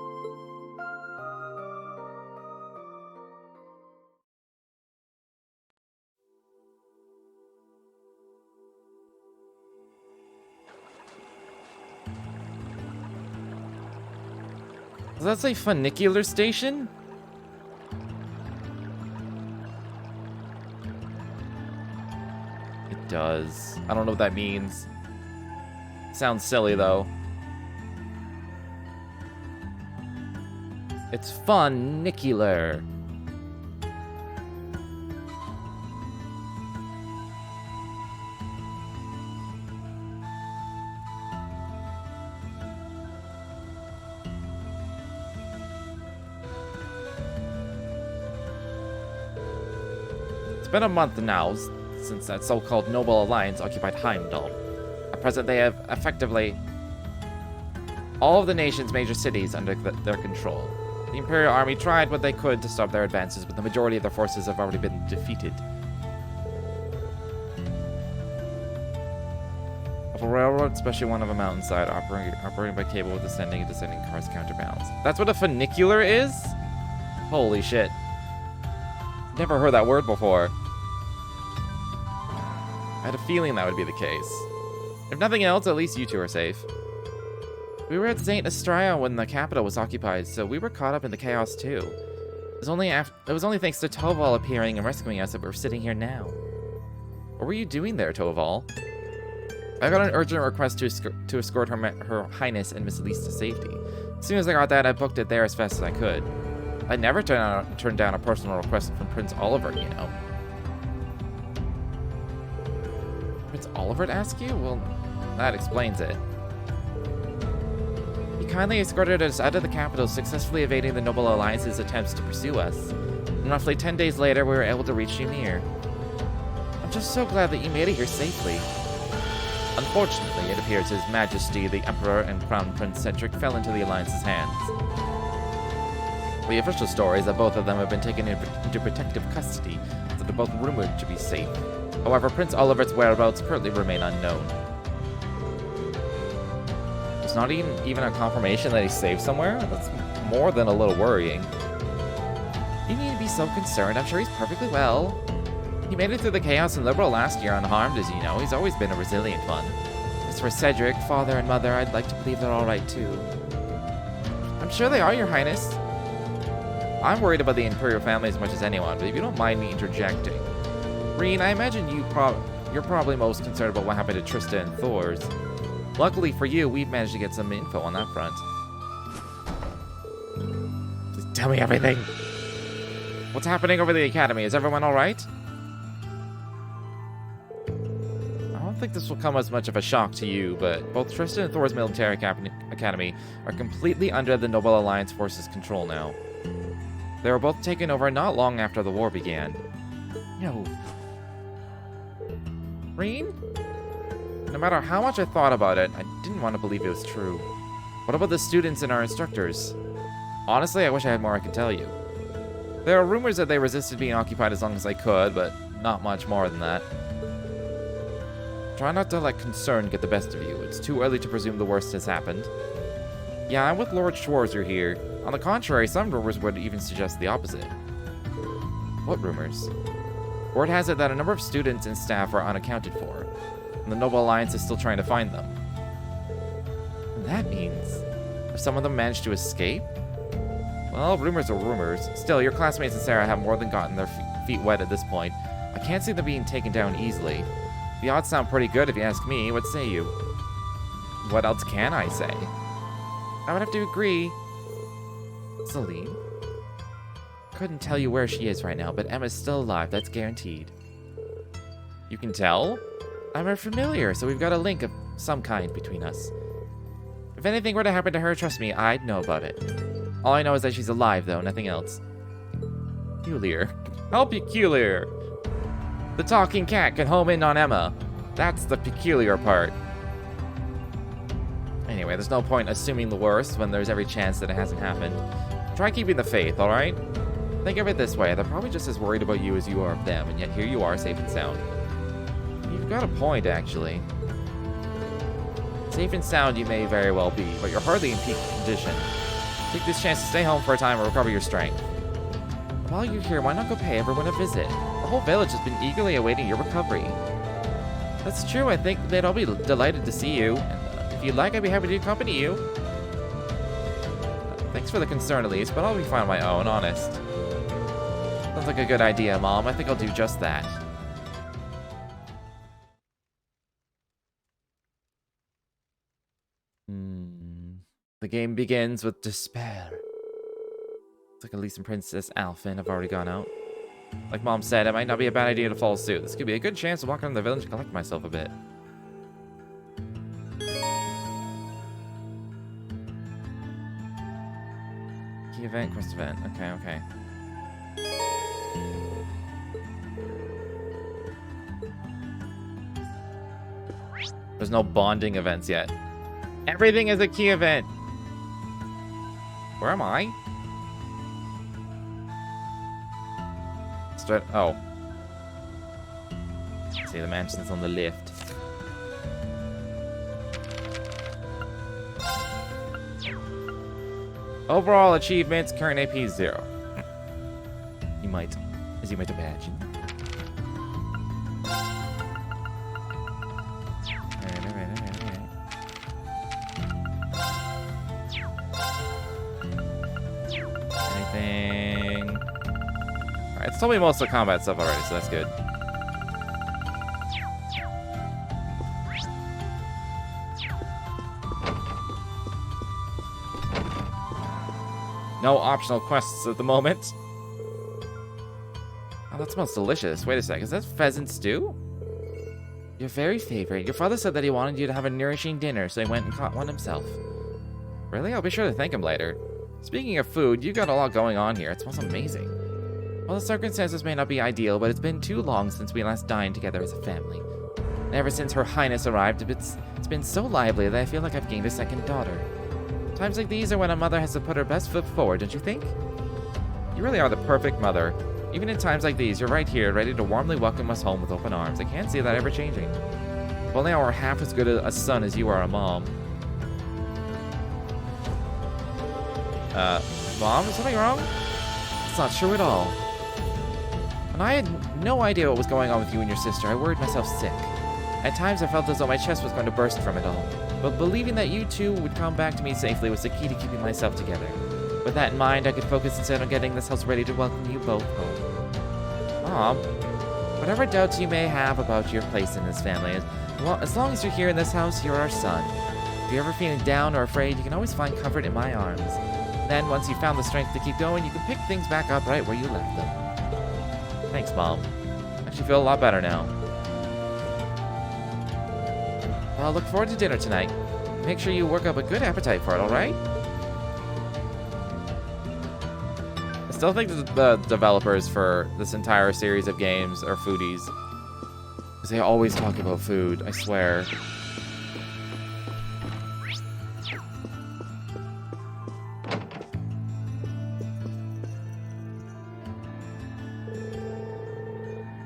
Does that say funicular station? It does. I don't know what that means. Sounds silly, though. It's funicular. It's been a month now since that so-called Noble Alliance occupied Heimdall. At present, they have effectively all of the nation's major cities under their control. The Imperial Army tried what they could to stop their advances, but the majority of their forces have already been defeated. Of a railroad, especially one of a mountainside, operating by cable with ascending and descending cars counterbalance. That's what a funicular is? Holy shit. Never heard that word before. I had a feeling that would be the case. If nothing else, at least you two are safe. We were at St. Estrella when the capital was occupied, so we were caught up in the chaos too. It was only thanks to Toval appearing and rescuing us that we're sitting here now. What were you doing there, Toval? I got an urgent request to escort Her Highness and Miss Elise to safety. As soon as I got that, I booked it there as fast as I could. I never turned down a personal request from Prince Oliver, you know. Prince Oliver to ask you? Well, that explains it. He kindly escorted us out of the capital, successfully evading the Noble Alliance's attempts to pursue us. And roughly 10 days later, we were able to reach Ymir. I'm just so glad that you made it here safely. Unfortunately, it appears His Majesty, the Emperor and Crown Prince Cedric fell into the Alliance's hands. The official story is that both of them have been taken into protective custody, so they're both rumored to be safe. However, Prince Oliver's whereabouts currently remain unknown. There's not even a confirmation that he's safe somewhere? That's more than a little worrying. You need to be so concerned. I'm sure he's perfectly well. He made it through the chaos and Liberal last year unharmed, as you know. He's always been a resilient one. As for Cedric, father and mother, I'd like to believe they're all right too. I'm sure they are, Your Highness. I'm worried about the Imperial family as much as anyone, but if you don't mind me interjecting. Reen, I imagine you're probably most concerned about what happened to Trista and Thors. Luckily for you, we've managed to get some info on that front. Just tell me everything. What's happening over the Academy? Is everyone alright? I don't think this will come as much of a shock to you, but both Trista and Thor's military academy are completely under the Noble Alliance forces' control now. They were both taken over not long after the war began. No. Reen? No matter how much I thought about it, I didn't want to believe it was true. What about the students and our instructors? Honestly, I wish I had more I could tell you. There are rumors that they resisted being occupied as long as they could, but not much more than that. Try not to let concern get the best of you. It's too early to presume the worst has happened. Yeah, I'm with Lord Schwarzer here. On the contrary, some rumors would even suggest the opposite. What rumors? Word has it that a number of students and staff are unaccounted for, and the Noble Alliance is still trying to find them. That means, if some of them managed to escape? Well, rumors are rumors. Still, your classmates and Sarah have more than gotten their feet wet at this point. I can't see them being taken down easily. The odds sound pretty good if you ask me. What say you? What else can I say? I would have to agree. Celine? Couldn't tell you where she is right now, but Emma's still alive, that's guaranteed. You can tell? I'm her familiar, so we've got a link of some kind between us. If anything were to happen to her, trust me, I'd know about it. All I know is that she's alive, though, nothing else. Peculiar. How peculiar? The talking cat can home in on Emma. That's the peculiar part. Anyway, there's no point assuming the worst when there's every chance that it hasn't happened. Try keeping the faith, alright? Think of it this way, they're probably just as worried about you as you are of them, and yet here you are, safe and sound. You've got a point, actually. Safe and sound you may very well be, but you're hardly in peak condition. Take this chance to stay home for a time and recover your strength. While you're here, why not go pay everyone a visit? The whole village has been eagerly awaiting your recovery. That's true, I think they'd all be delighted to see you. And, if you'd like, I'd be happy to accompany you. Thanks for the concern, at least, but I'll be fine on my own, honest. Sounds like a good idea, Mom. I think I'll do just that. The game begins with despair. It's like Elise and Princess Alphen have already gone out. Like Mom said, it might not be a bad idea to follow suit. This could be a good chance to walk around the village and collect myself a bit. Key event, quest event. Okay, okay. There's no bonding events yet. Everything is a key event. Where am I? Oh. See, the mansion's on the left. Overall achievements, current AP is 0. As you might imagine. Anything? Alright, it's told me most of the combat stuff already, so that's good. No optional quests at the moment. Oh, that smells delicious. Wait a sec, is that pheasant stew? Your very favorite. Your father said that he wanted you to have a nourishing dinner, so he went and caught one himself. Really? I'll be sure to thank him later. Speaking of food, you got a lot going on here. It smells amazing. Well, the circumstances may not be ideal, but it's been too long since we last dined together as a family. And ever since Her Highness arrived, it's been so lively that I feel like I've gained a second daughter. Times like these are when a mother has to put her best foot forward, don't you think? You really are the perfect mother. Even in times like these, you're right here, ready to warmly welcome us home with open arms. I can't see that ever changing. If only I were half as good a son as you are a mom. Mom, is something wrong? It's not true at all. And I had no idea what was going on with you and your sister. I worried myself sick. At times I felt as though my chest was going to burst from it all. But believing that you two would come back to me safely was the key to keeping myself together. With that in mind, I could focus instead on getting this house ready to welcome you both home. Mom, whatever doubts you may have about your place in this family, as long as you're here in this house, you're our son. If you're ever feeling down or afraid, you can always find comfort in my arms. Then, once you've found the strength to keep going, you can pick things back up right where you left them. Thanks, Mom. I actually feel a lot better now. Well, look forward to dinner tonight. Make sure you work up a good appetite for it, alright? I still think the developers for this entire series of games are foodies. Because they always talk about food, I swear.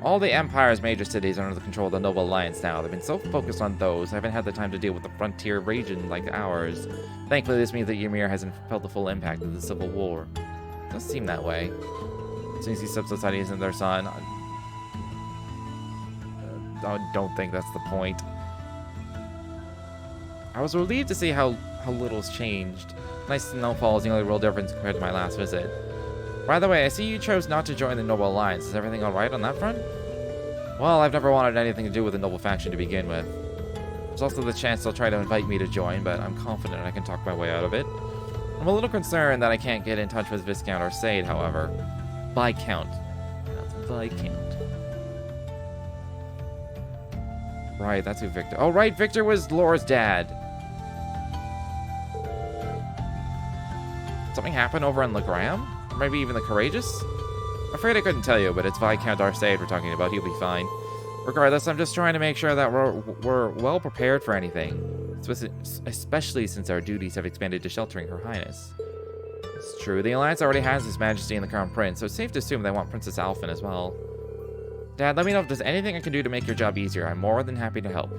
All the Empire's major cities are under the control of the Noble Alliance now. They've been so focused on those, I haven't had the time to deal with the frontier region like ours. Thankfully, this means that Ymir hasn't felt the full impact of the Civil War. It does seem that way. Since these sub-society isn't their son, I don't think that's the point. I was relieved to see how little's changed. Nice snowfall is the only real difference compared to my last visit. By the way, I see you chose not to join the Noble Alliance. Is everything alright on that front? Well, I've never wanted anything to do with the Noble faction to begin with. There's also the chance they'll try to invite me to join, but I'm confident I can talk my way out of it. I'm a little concerned that I can't get in touch with Viscount Orsaid, however. Viscount. That's Viscount. Right, that's who Victor... Oh, right, Victor was Laura's dad. Something happened over on Legram? Or maybe even the Courageous? I'm afraid I couldn't tell you, but it's Viscount Orsaid we're talking about. He'll be fine. Regardless, I'm just trying to make sure that we're well prepared for anything. Especially since our duties have expanded to sheltering Her Highness. It's true, the Alliance already has His Majesty and the Crown Prince, so it's safe to assume they want Princess Alphen as well. Dad, let me know if there's anything I can do to make your job easier. I'm more than happy to help.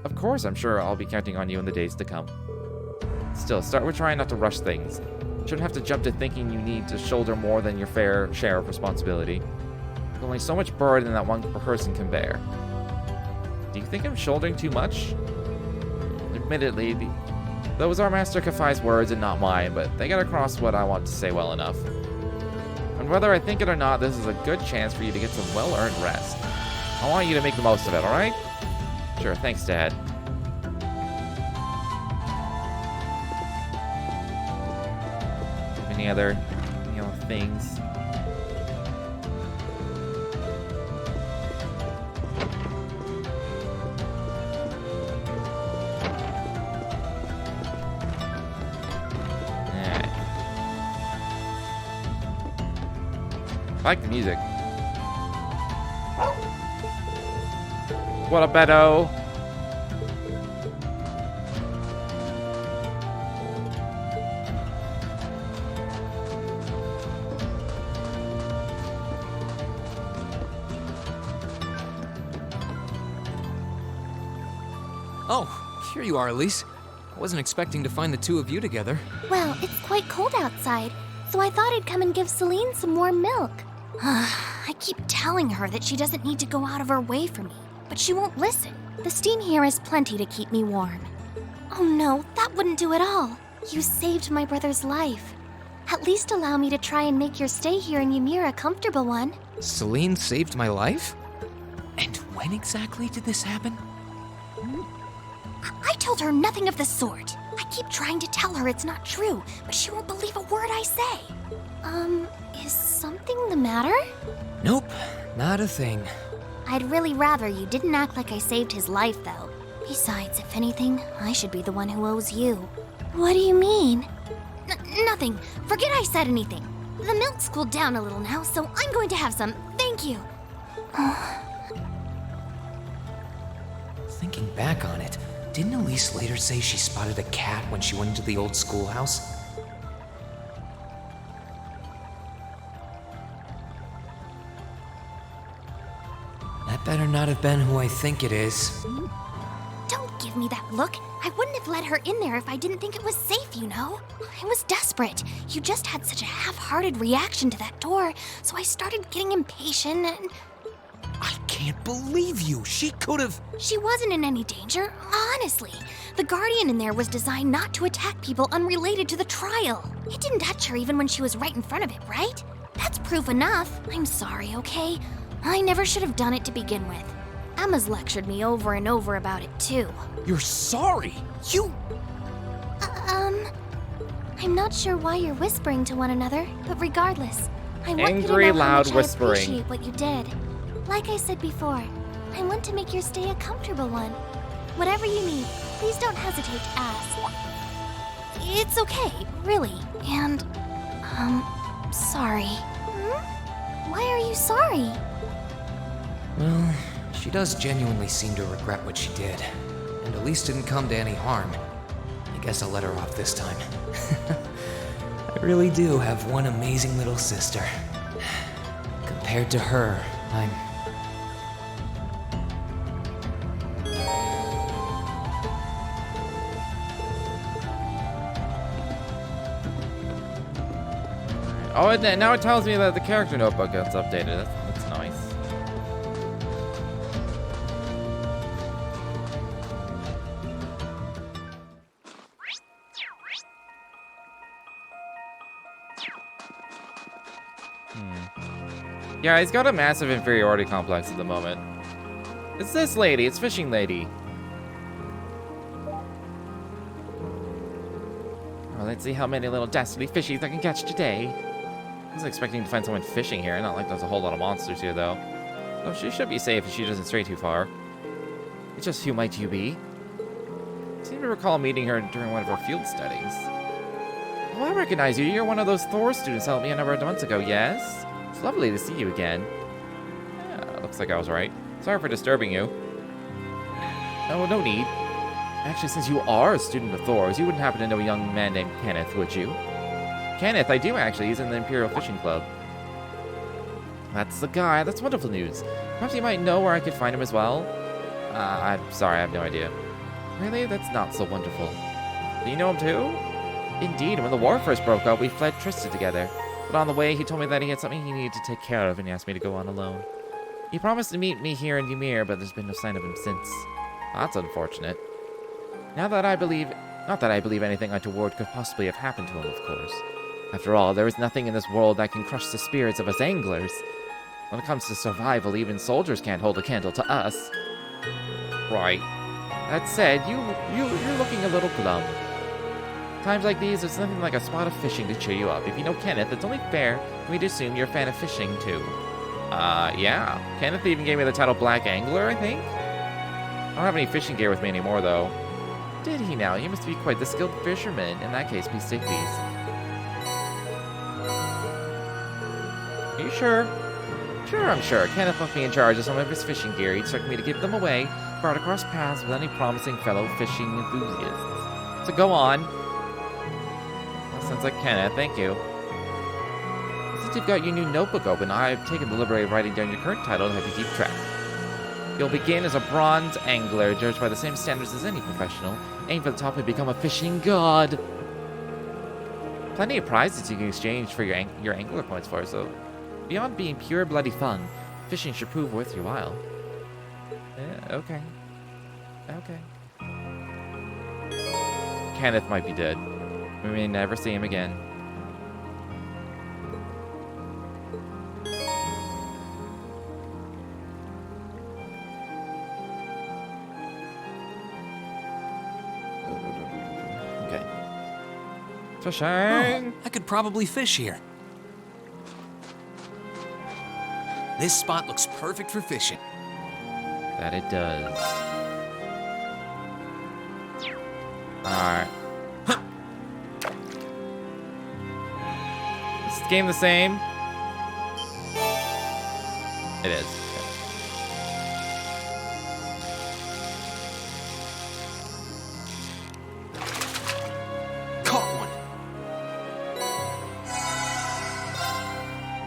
Of course, I'm sure I'll be counting on you in the days to come. Still, start with trying not to rush things. You shouldn't have to jump to thinking you need to shoulder more than your fair share of responsibility. There's only so much burden that one person can bear. Do you think I'm shouldering too much? Admittedly, those are Master Kafai's words and not mine, but they get across what I want to say well enough. And whether I think it or not, this is a good chance for you to get some well-earned rest. I want you to make the most of it, alright? Sure, thanks, Dad. Any other things? I like the music. What a bedo. Oh, here you are, Elise. I wasn't expecting to find the two of you together. Well, it's quite cold outside, so I thought I'd come and give Celine some warm milk. I keep telling her that she doesn't need to go out of her way for me, but she won't listen. The steam here is plenty to keep me warm. Oh no, that wouldn't do at all. You saved my brother's life. At least allow me to try and make your stay here in Ymir a comfortable one. Celine saved my life? And when exactly did this happen? I told her nothing of the sort. I keep trying to tell her it's not true, but she won't believe a word I say. Is something the matter? Nope, not a thing. I'd really rather you didn't act like I saved his life, though. Besides, if anything, I should be the one who owes you. What do you mean? Nothing. Forget I said anything. The milk's cooled down a little now, so I'm going to have some. Thank you. Thinking back on it, didn't Elise later say she spotted a cat when she went into the old schoolhouse? not have been who I think it is. Don't give me that look. I wouldn't have let her in there if I didn't think it was safe, you know? I was desperate. You just had such a half-hearted reaction to that door, so I started getting impatient and... I can't believe you. She could have... She wasn't in any danger, honestly. The Guardian in there was designed not to attack people unrelated to the trial. It didn't touch her even when she was right in front of it, right? That's proof enough. I'm sorry, okay? I never should have done it to begin with. Emma's lectured me over and over about it, too. You're sorry? You... I'm not sure why you're whispering to one another, but regardless, I want you to Angry, know how loud much whispering. I appreciate what you did. Like I said before, I want to make your stay a comfortable one. Whatever you need, please don't hesitate to ask. It's okay, really, and, sorry. Why are you sorry? Well, she does genuinely seem to regret what she did, and at least didn't come to any harm. I guess I'll let her off this time. I really do have one amazing little sister. Compared to her, I'm... Oh, and now it tells me that the character notebook gets updated. That's nice. Yeah, he's got a massive inferiority complex at the moment. It's this lady. It's Fishing Lady. Well, let's see how many little dastardly fishies I can catch today. I was expecting to find someone fishing here. Not like there's a whole lot of monsters here, though. So she should be safe if she doesn't stray too far. It's just who might you be? I seem to recall meeting her during one of her field studies. Oh, I recognize you. You're one of those Thor students who helped me a number of months ago, yes? It's lovely to see you again. Yeah, looks like I was right. Sorry for disturbing you. Oh, no need. Actually, since you are a student of Thor's, you wouldn't happen to know a young man named Kenneth, would you? Kenneth, I do actually. He's in the Imperial Fishing Club. That's the guy. That's wonderful news. Perhaps you might know where I could find him as well? I'm sorry, I have no idea. Really? That's not so wonderful. Do you know him too? Indeed, when the war first broke out, we fled Trista together. But on the way, he told me that he had something he needed to take care of, and he asked me to go on alone. He promised to meet me here in Ymir, but there's been no sign of him since. That's unfortunate. Not that I believe anything untoward could possibly have happened to him, of course. After all, there is nothing in this world that can crush the spirits of us anglers. When it comes to survival, even soldiers can't hold a candle to us. Right. That said, you're looking a little glum. Times like these, there's nothing like a spot of fishing to cheer you up. If you know Kenneth, it's only fair for me to assume you're a fan of fishing, too. Yeah. Kenneth even gave me the title Black Angler, I think? I don't have any fishing gear with me anymore, though. Did he now? You must be quite the skilled fisherman. In that case, please take these. Are you sure? Sure, I'm sure. Kenneth left me in charge of some of his fishing gear. He instructed me to give them away if I were to cross paths with any promising fellow fishing enthusiasts. So go on. That sounds like Kenneth. Thank you. Since you've got your new notebook open, I've taken the liberty of writing down your current title to help you keep track. You'll begin as a bronze angler, judged by the same standards as any professional. Aim for the top and become a fishing god. Plenty of prizes you can exchange for your angler points for, so beyond being pure bloody fun, fishing should prove worth your while. Yeah, okay. Okay. Kenneth might be dead. We may never see him again. Okay. Fishing! Oh, I could probably fish here. This spot looks perfect for fishing. That it does. Alright. Huh. Is this game the same? It is. Caught one.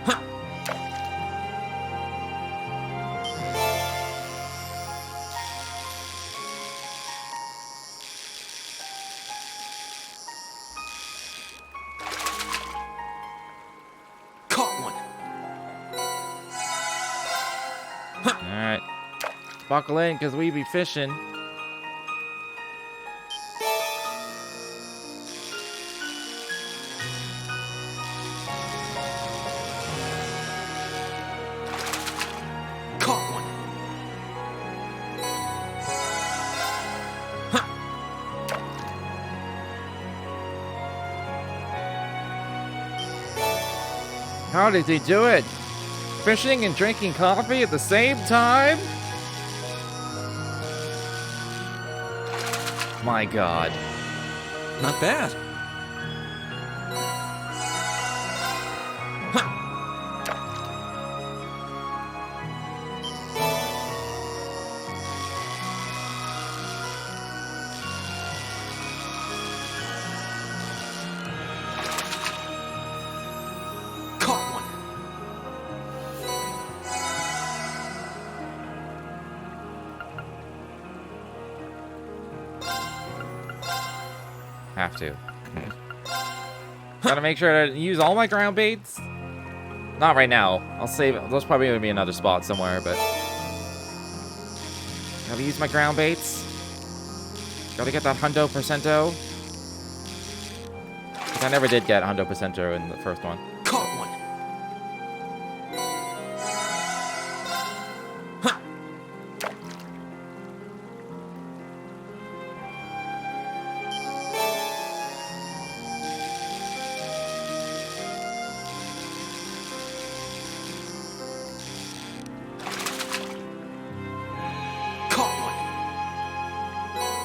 Huh. Buckle in, because we be fishing. Caught one. How did he do it? Fishing and drinking coffee at the same time? My God. Not bad. Have to. Gotta make sure to use all my ground baits. Not right now. I'll save it. There's probably gonna be another spot somewhere, but gotta use my ground baits. Gotta get that hundo percento. 'Cause I never did get hundo percento in the first one. Caught one.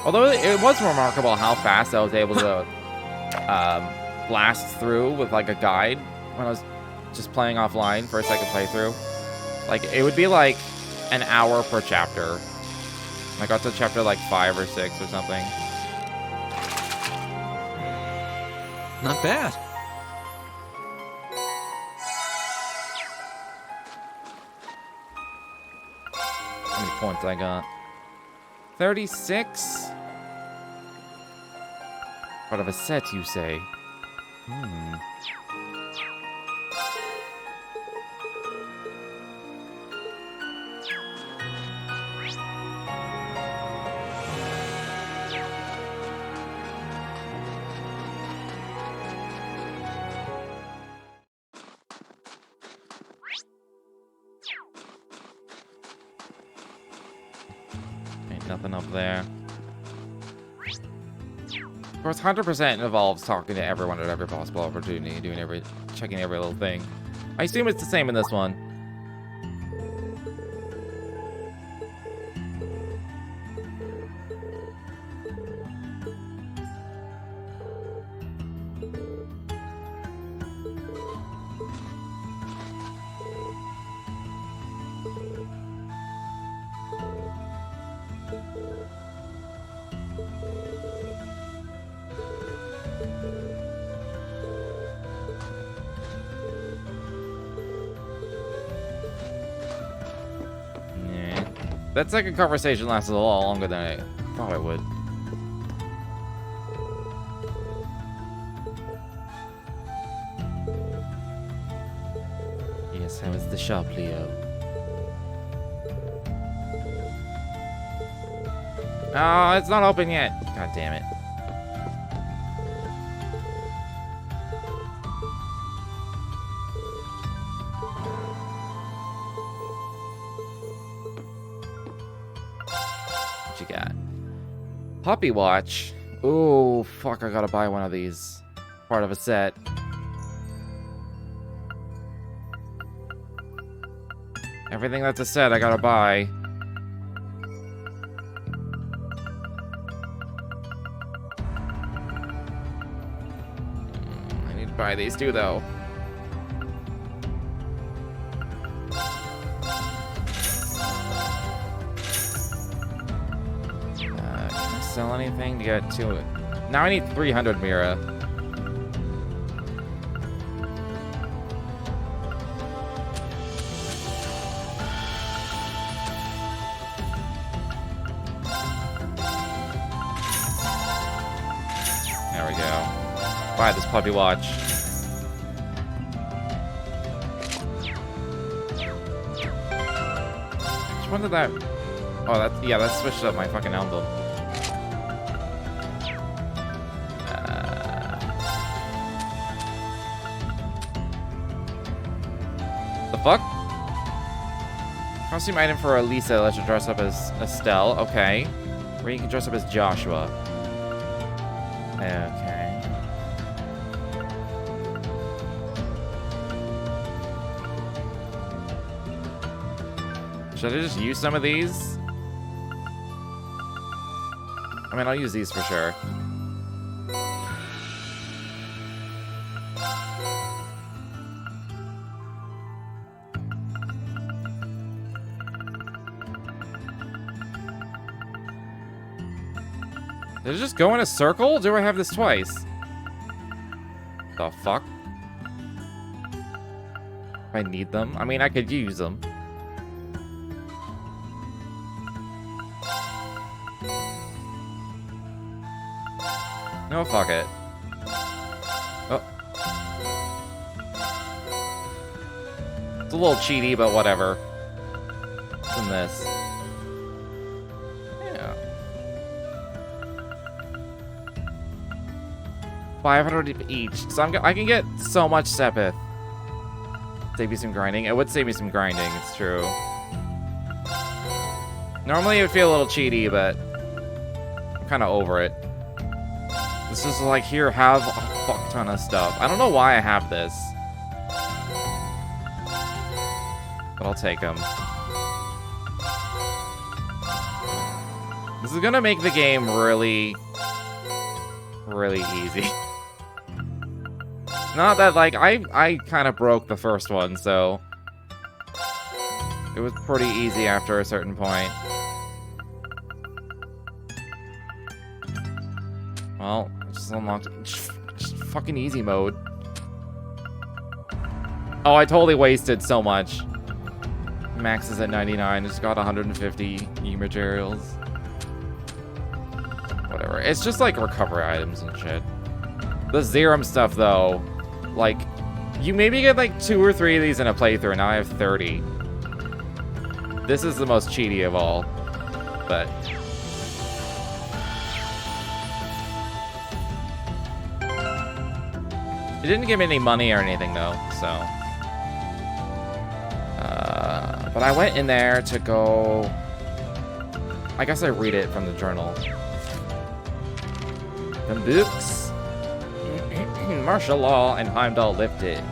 Although it was remarkable how fast I was able to blast through with like a guide when I was just playing offline for a second playthrough. Like it would be like an hour per chapter. I got to chapter like 5 or 6 or something. Not bad. How many points I got? 36? Part of a set, you say? Ain't nothing up there. Of course, 100% involves talking to everyone at every possible opportunity, checking every little thing. I assume it's the same in this one. That second conversation lasted a lot longer than I thought it would. Yes, how is the shop, Leo? Oh, it's not open yet. God damn it. What you got? Puppy watch. Oh, fuck, I gotta buy one of these. Part of a set. Everything that's a set, I gotta buy. I need to buy these too, though. Can I sell anything to get to it? Now I need 300 Mira. There we go. Buy this puppy watch. Which one did that? Oh, that switched up my fucking album. The fuck? Costume item for Elisa lets you dress up as Estelle. Okay. Or you can dress up as Joshua. Okay. Should I just use some of these? I mean, I'll use these for sure. Did it just go in a circle? Do I have this twice? The fuck? If I need them? I mean, I could use them. No, fuck it. Oh. It's a little cheaty, but whatever. What's in this? Yeah. 500 each. So I can get so much Sepith. Save me some grinding. It would save me some grinding, it's true. Normally it would feel a little cheaty, but I'm kind of over it. This is like, here, have a fuck ton of stuff. I don't know why I have this. But I'll take them. This is gonna make the game really, really easy. Not that, like, I kind of broke the first one, so it was pretty easy after a certain point. Well, just unlocked. Just fucking easy mode. Oh, I totally wasted so much. Max is at 99. It's got 150 e-materials. Whatever. It's just like recovery items and shit. The Zerum stuff, though, like, you maybe get like 2 or 3 of these in a playthrough, and now I have 30. This is the most cheaty of all, but it didn't give me any money or anything, though, so. But I went in there to go. I guess I read it from the journal. From books. Martial law in Heimdall lifted.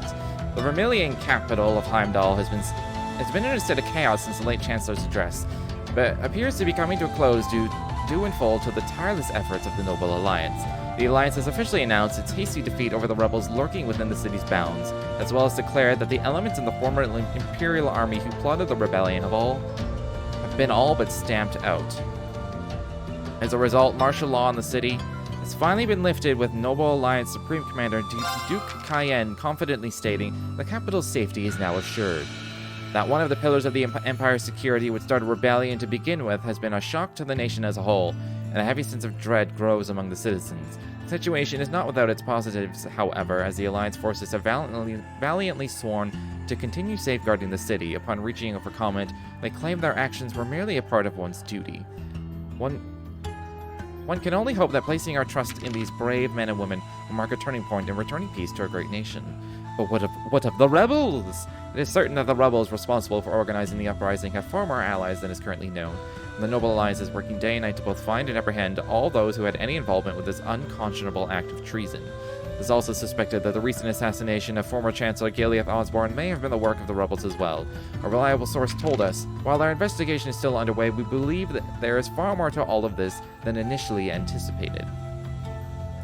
The Vermilion capital of Heimdall has been in a state of chaos since the late Chancellor's address, but appears to be coming to a close due in full to the tireless efforts of the Noble Alliance. The Alliance has officially announced its hasty defeat over the rebels lurking within the city's bounds, as well as declared that the elements in the former Imperial Army who plotted the rebellion have been all but stamped out. As a result, martial law in the city has finally been lifted, with Noble Alliance Supreme Commander Duke Cayenne confidently stating the capital's safety is now assured. That one of the pillars of the Empire's security would start a rebellion to begin with has been a shock to the nation as a whole, and a heavy sense of dread grows among the citizens. The situation is not without its positives, however, as the Alliance forces have valiantly sworn to continue safeguarding the city. Upon reaching for comment, they claim their actions were merely a part of one's duty. One can only hope that placing our trust in these brave men and women will mark a turning point in returning peace to our great nation. But what of the rebels? It is certain that the rebels responsible for organizing the uprising have far more allies than is currently known. And the Noble Alliance is working day and night to both find and apprehend all those who had any involvement with this unconscionable act of treason. It is also suspected that the recent assassination of former Chancellor Gileath Osborne may have been the work of the rebels as well. A reliable source told us, while our investigation is still underway, we believe that there is far more to all of this than initially anticipated.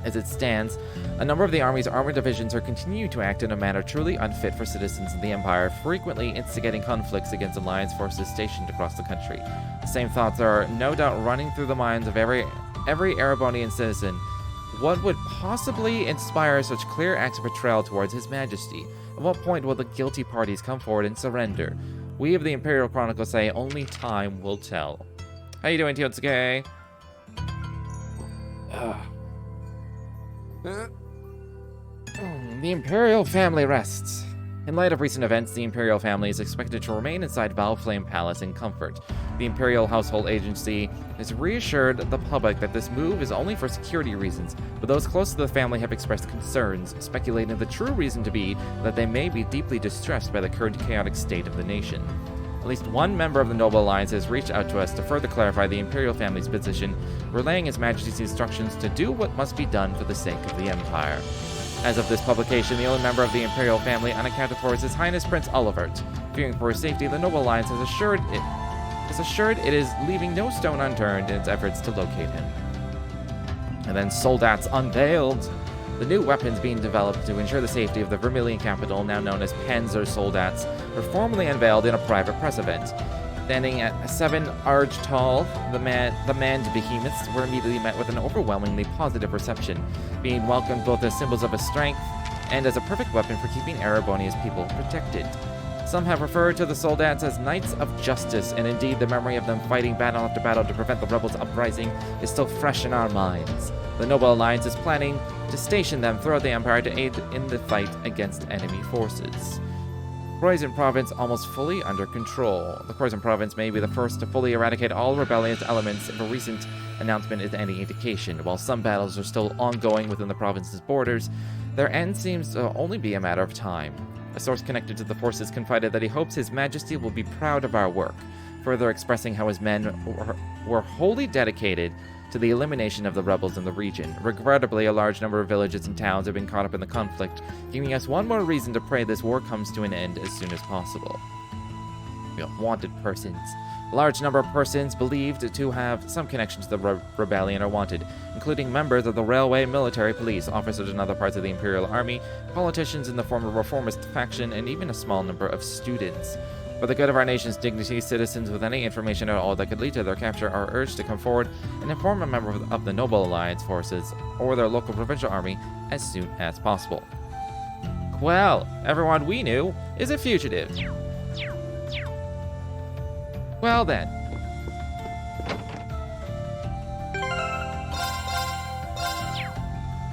As it stands, a number of the Army's armored divisions are continuing to act in a manner truly unfit for citizens of the Empire, frequently instigating conflicts against Alliance forces stationed across the country. The same thoughts are no doubt running through the minds of every Erebonian citizen. What would possibly inspire such clear acts of betrayal towards His Majesty? At what point will the guilty parties come forward and surrender? We of the Imperial Chronicle say only time will tell. How you doing, Totsuke? The Imperial family rests. In light of recent events, the Imperial family is expected to remain inside Valflame Palace in comfort. The Imperial Household Agency has reassured the public that this move is only for security reasons, but those close to the family have expressed concerns, speculating the true reason to be that they may be deeply distressed by the current chaotic state of the nation. At least one member of the Noble Alliance has reached out to us to further clarify the Imperial family's position, relaying His Majesty's instructions to do what must be done for the sake of the Empire. As of this publication, the only member of the Imperial family unaccounted for is His Highness Prince Olivert. Fearing for his safety, the Noble Alliance has assured it is leaving no stone unturned in its efforts to locate him. And then Soldats unveiled the new weapons being developed to ensure the safety of the Vermilion capital, now known as Panzer Soldats, were formally unveiled in a private press event. Standing at 7 arge tall, the manned behemoths were immediately met with an overwhelmingly positive reception, being welcomed both as symbols of his strength and as a perfect weapon for keeping Erebonia's people protected. Some have referred to the Soldats as Knights of Justice, and indeed the memory of them fighting battle after battle to prevent the rebels' uprising is still fresh in our minds. The Noble Alliance is planning to station them throughout the Empire to aid in the fight against enemy forces. Croizon Province almost fully under control. The Croizon Province may be the first to fully eradicate all rebellious elements if a recent announcement is any indication. While some battles are still ongoing within the province's borders, their end seems to only be a matter of time. A source connected to the forces confided that he hopes His Majesty will be proud of our work, further expressing how his men were wholly dedicated to the elimination of the rebels in the region. Regrettably, a large number of villages and towns have been caught up in the conflict, giving us one more reason to pray this war comes to an end as soon as possible. We have wanted persons. A large number of persons believed to have some connection to the rebellion are wanted, including members of the railway, military, police, officers in other parts of the Imperial Army, politicians in the former reformist faction, and even a small number of students. For the good of our nation's dignity, citizens with any information at all that could lead to their capture are urged to come forward and inform a member of the Noble Alliance forces or their local provincial army as soon as possible. Well, everyone we knew is a fugitive. Well then.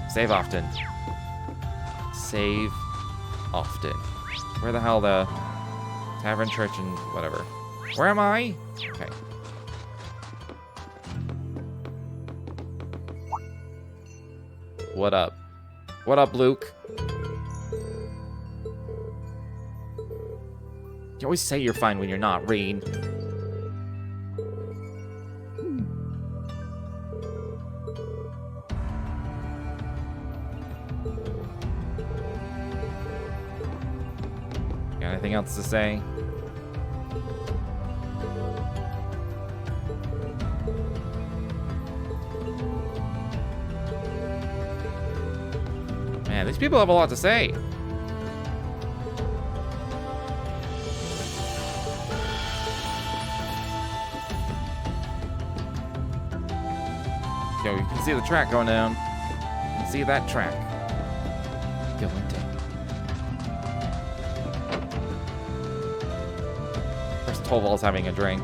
Save often. Save often. Where the hell the tavern, church, and whatever. Where am I? Okay. What up? What up, Luke? You always say you're fine when you're not, Reed. Got anything else to say? Man, these people have a lot to say. Yo, you can see the track going down. You can see that track going down. First, Toval's having a drink.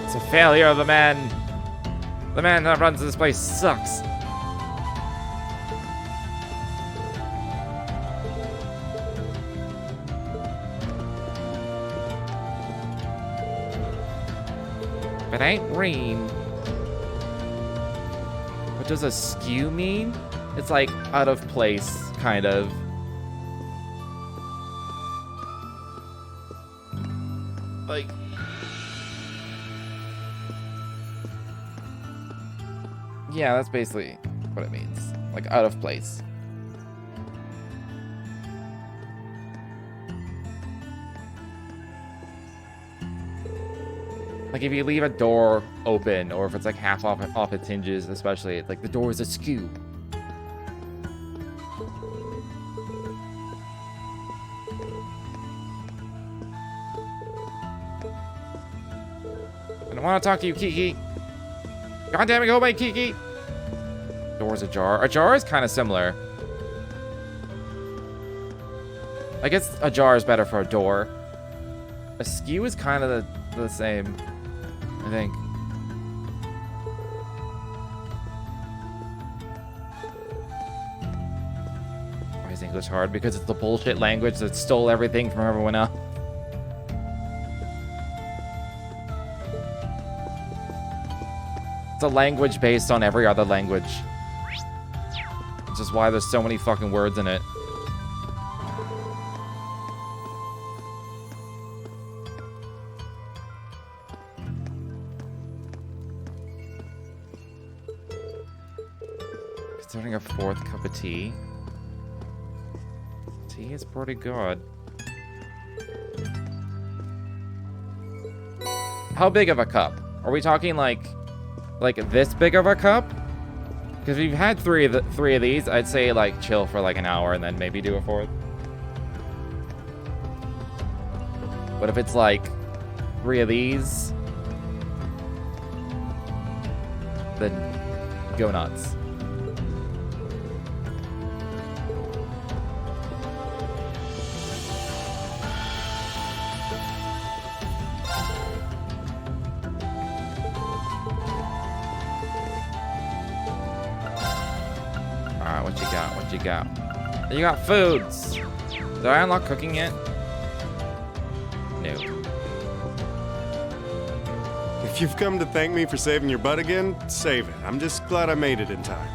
It's a failure of the man. The man that runs this place sucks. It ain't green. What does askew mean? It's like out of place, kind of. Like, yeah, that's basically what it means. Like out of place. Like if you leave a door open, or if it's like half off its hinges, especially, like the door is askew. I don't want to talk to you, Kiki. God damn it, go away, Kiki. Door's ajar. Ajar is kind of similar. I guess ajar is better for a door. Askew is kind of the same, I think. Rising English hard because it's the bullshit language that stole everything from everyone else. It's a language based on every other language. Which is why there's so many fucking words in it. Considering a 4th cup of tea. Tea is pretty good. How big of a cup? Are we talking like this big of a cup? Because we've had three of these, I'd say like chill for like an hour and then maybe do a 4th. But if it's like 3 of these, then go nuts. What you got? What you got? You got foods. Did I unlock cooking yet? No. If you've come to thank me for saving your butt again, save it. I'm just glad I made it in time.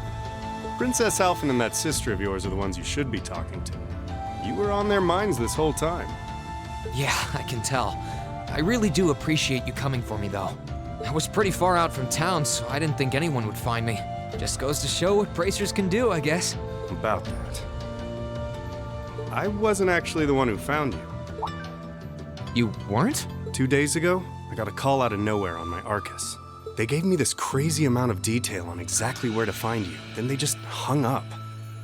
Princess Alphen and that sister of yours are the ones you should be talking to. You were on their minds this whole time. Yeah, I can tell. I really do appreciate you coming for me, though. I was pretty far out from town, so I didn't think anyone would find me. Just goes to show what bracers can do, I guess. About that. I wasn't actually the one who found you. You weren't? 2 days ago, I got a call out of nowhere on my Arcus. They gave me this crazy amount of detail on exactly where to find you, then they just hung up.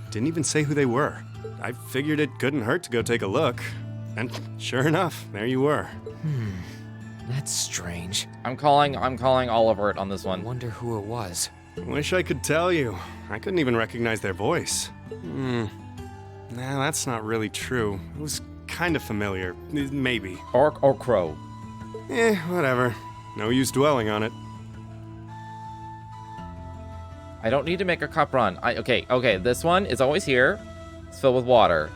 Didn't even say who they were. I figured it couldn't hurt to go take a look. And sure enough, there you were. That's strange. I'm calling Oliver on this one. Wonder who it was. Wish I could tell you. I couldn't even recognize their voice. Nah, that's not really true. It was kind of familiar. Maybe. Or Crow. Whatever. No use dwelling on it. I don't need to make a cup run. Okay, this one is always here. It's filled with water.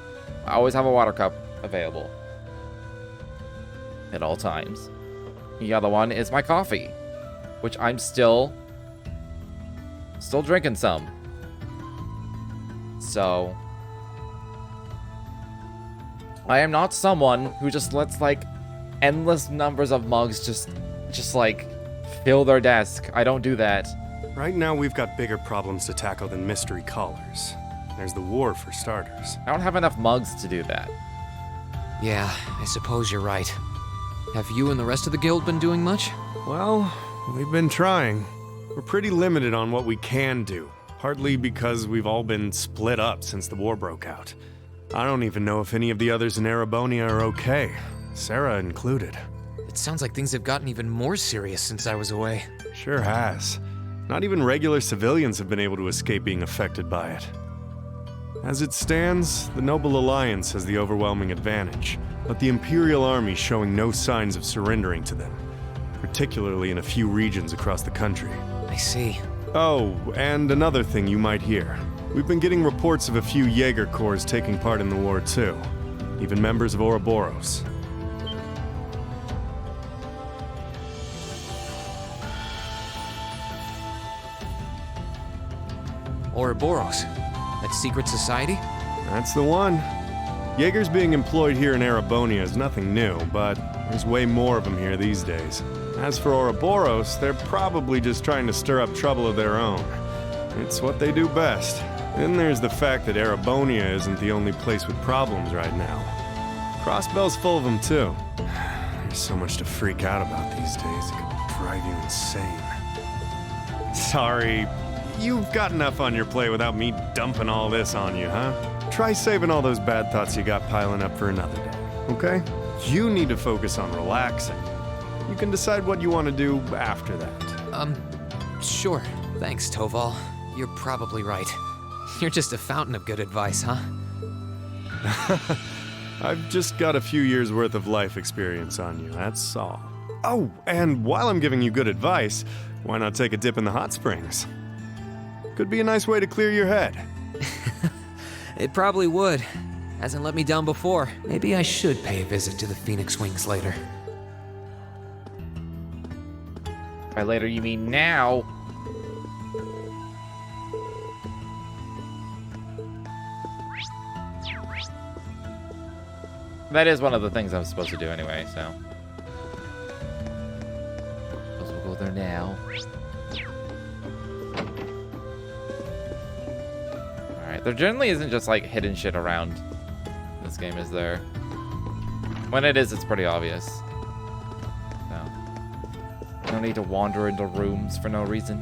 I always have a water cup available. At all times. The other one is my coffee. Which I'm still drinking some. So I am not someone who just lets like endless numbers of mugs just like fill their desk. I don't do that. Right now we've got bigger problems to tackle than mystery callers. There's the war for starters. I don't have enough mugs to do that. Yeah, I suppose you're right. Have you and the rest of the guild been doing much? Well, we've been trying. We're pretty limited on what we can do, partly because we've all been split up since the war broke out. I don't even know if any of the others in Erebonia are okay, Sarah included. It sounds like things have gotten even more serious since I was away. Sure has. Not even regular civilians have been able to escape being affected by it. As it stands, the Noble Alliance has the overwhelming advantage, but the Imperial Army showing no signs of surrendering to them, particularly in a few regions across the country. I see. Oh, and another thing you might hear. We've been getting reports of a few Jaeger Corps taking part in the war too. Even members of Ouroboros. Ouroboros? That secret society? That's the one. Jaegers being employed here in Erebonia is nothing new, but there's way more of them here these days. As for Ouroboros, they're probably just trying to stir up trouble of their own. It's what they do best. Then there's the fact that Erebonia isn't the only place with problems right now. Crossbell's full of them too. There's so much to freak out about these days, it could drive you insane. Sorry, you've got enough on your plate without me dumping all this on you, huh? Try saving all those bad thoughts you got piling up for another day, okay? You need to focus on relaxing. You can decide what you want to do after that. Sure. Thanks, Toval. You're probably right. You're just a fountain of good advice, huh? I've just got a few years' worth of life experience on you, that's all. Oh, and while I'm giving you good advice, why not take a dip in the hot springs? Could be a nice way to clear your head. It probably would. Hasn't let me down before. Maybe I should pay a visit to the Phoenix Wings later. By later, you mean now. That is one of the things I'm supposed to do anyway, so. Suppose we'll go there now. Alright, there generally isn't just like hidden shit around this game, is there? When it is, it's pretty obvious. So. No need to wander into rooms for no reason.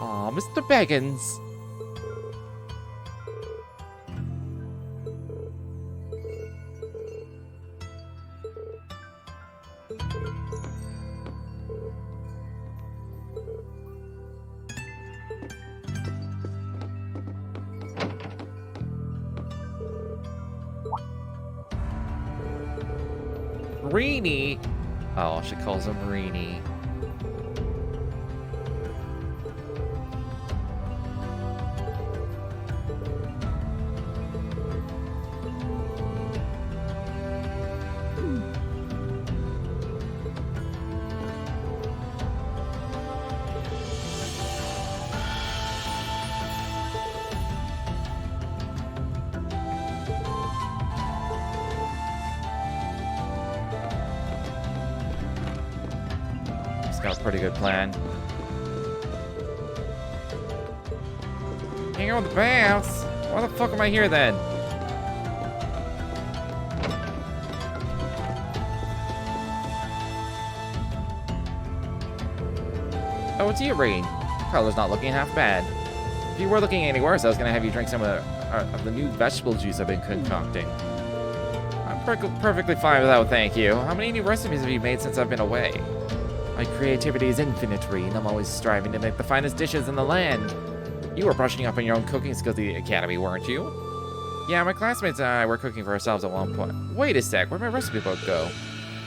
Aw, Mr. Baggins. Greenie? Oh, she calls him Greenie. Got a pretty good plan. Hang on with the baths. Why the fuck am I here then? Oh, it's you, Rain. Color's not looking half bad. If you were looking any worse, I was gonna have you drink some of the new vegetable juice I've been concocting. I'm perfectly fine with that, thank you. How many new recipes have you made since I've been away? My creativity is infinite, Reen. I'm always striving to make the finest dishes in the land. You were brushing up on your own cooking skills at the academy, weren't you? Yeah, my classmates and I were cooking for ourselves at one point. Wait a sec, where'd my recipe book go?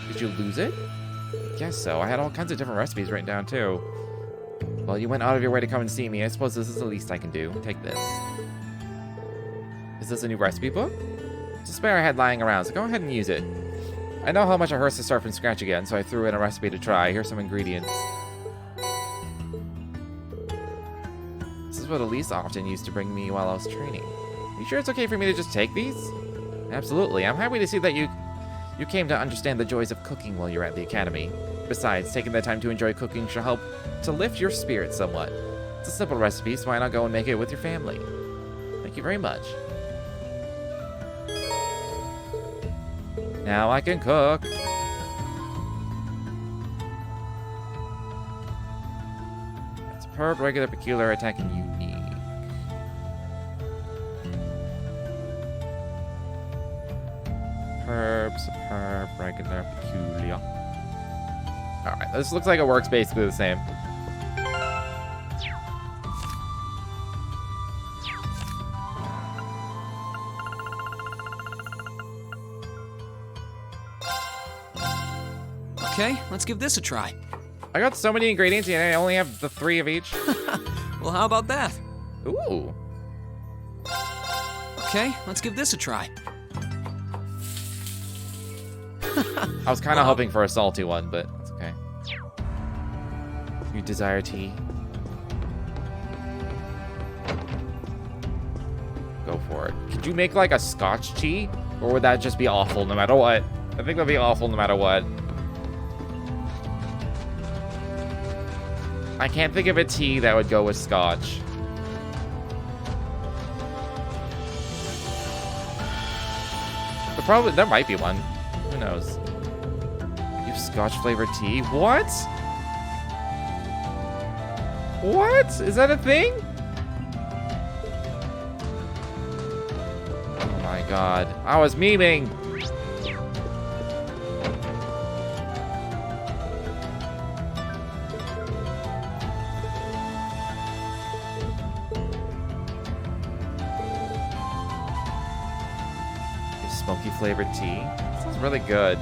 Did you lose it? Guess so. I had all kinds of different recipes written down, too. Well, you went out of your way to come and see me. I suppose this is the least I can do. Take this. Is this a new recipe book? It's a spare I had lying around, so go ahead and use it. I know how much it hurts to start from scratch again, so I threw in a recipe to try. Here's some ingredients. This is what Elise often used to bring me while I was training. You sure it's okay for me to just take these? Absolutely. I'm happy to see that you came to understand the joys of cooking while you're at the academy. Besides, taking the time to enjoy cooking should help to lift your spirits somewhat. It's a simple recipe, so why not go and make it with your family? Thank you very much. Now I can cook. Superb, regular, peculiar, attack, and unique. Superb, regular, peculiar. Alright, this looks like it works basically the same. Okay, let's give this a try. I got so many ingredients and I only have the 3 of each. Well, how about that? Ooh. Okay, let's give this a try. I was kind of hoping for a salty one, but it's okay. You desire tea? Go for it. Could you make like a Scotch tea? Or would that just be awful no matter what? I think that'd be awful no matter what. I can't think of a tea that would go with Scotch. There might be one. Who knows? You have Scotch flavored tea? What? What? Is that a thing? Oh my god. I was memeing. flavored tea. Sounds really good.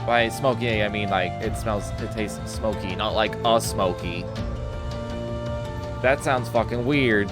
By smoky, I mean like it tastes smoky, not like a smoky. That sounds fucking weird.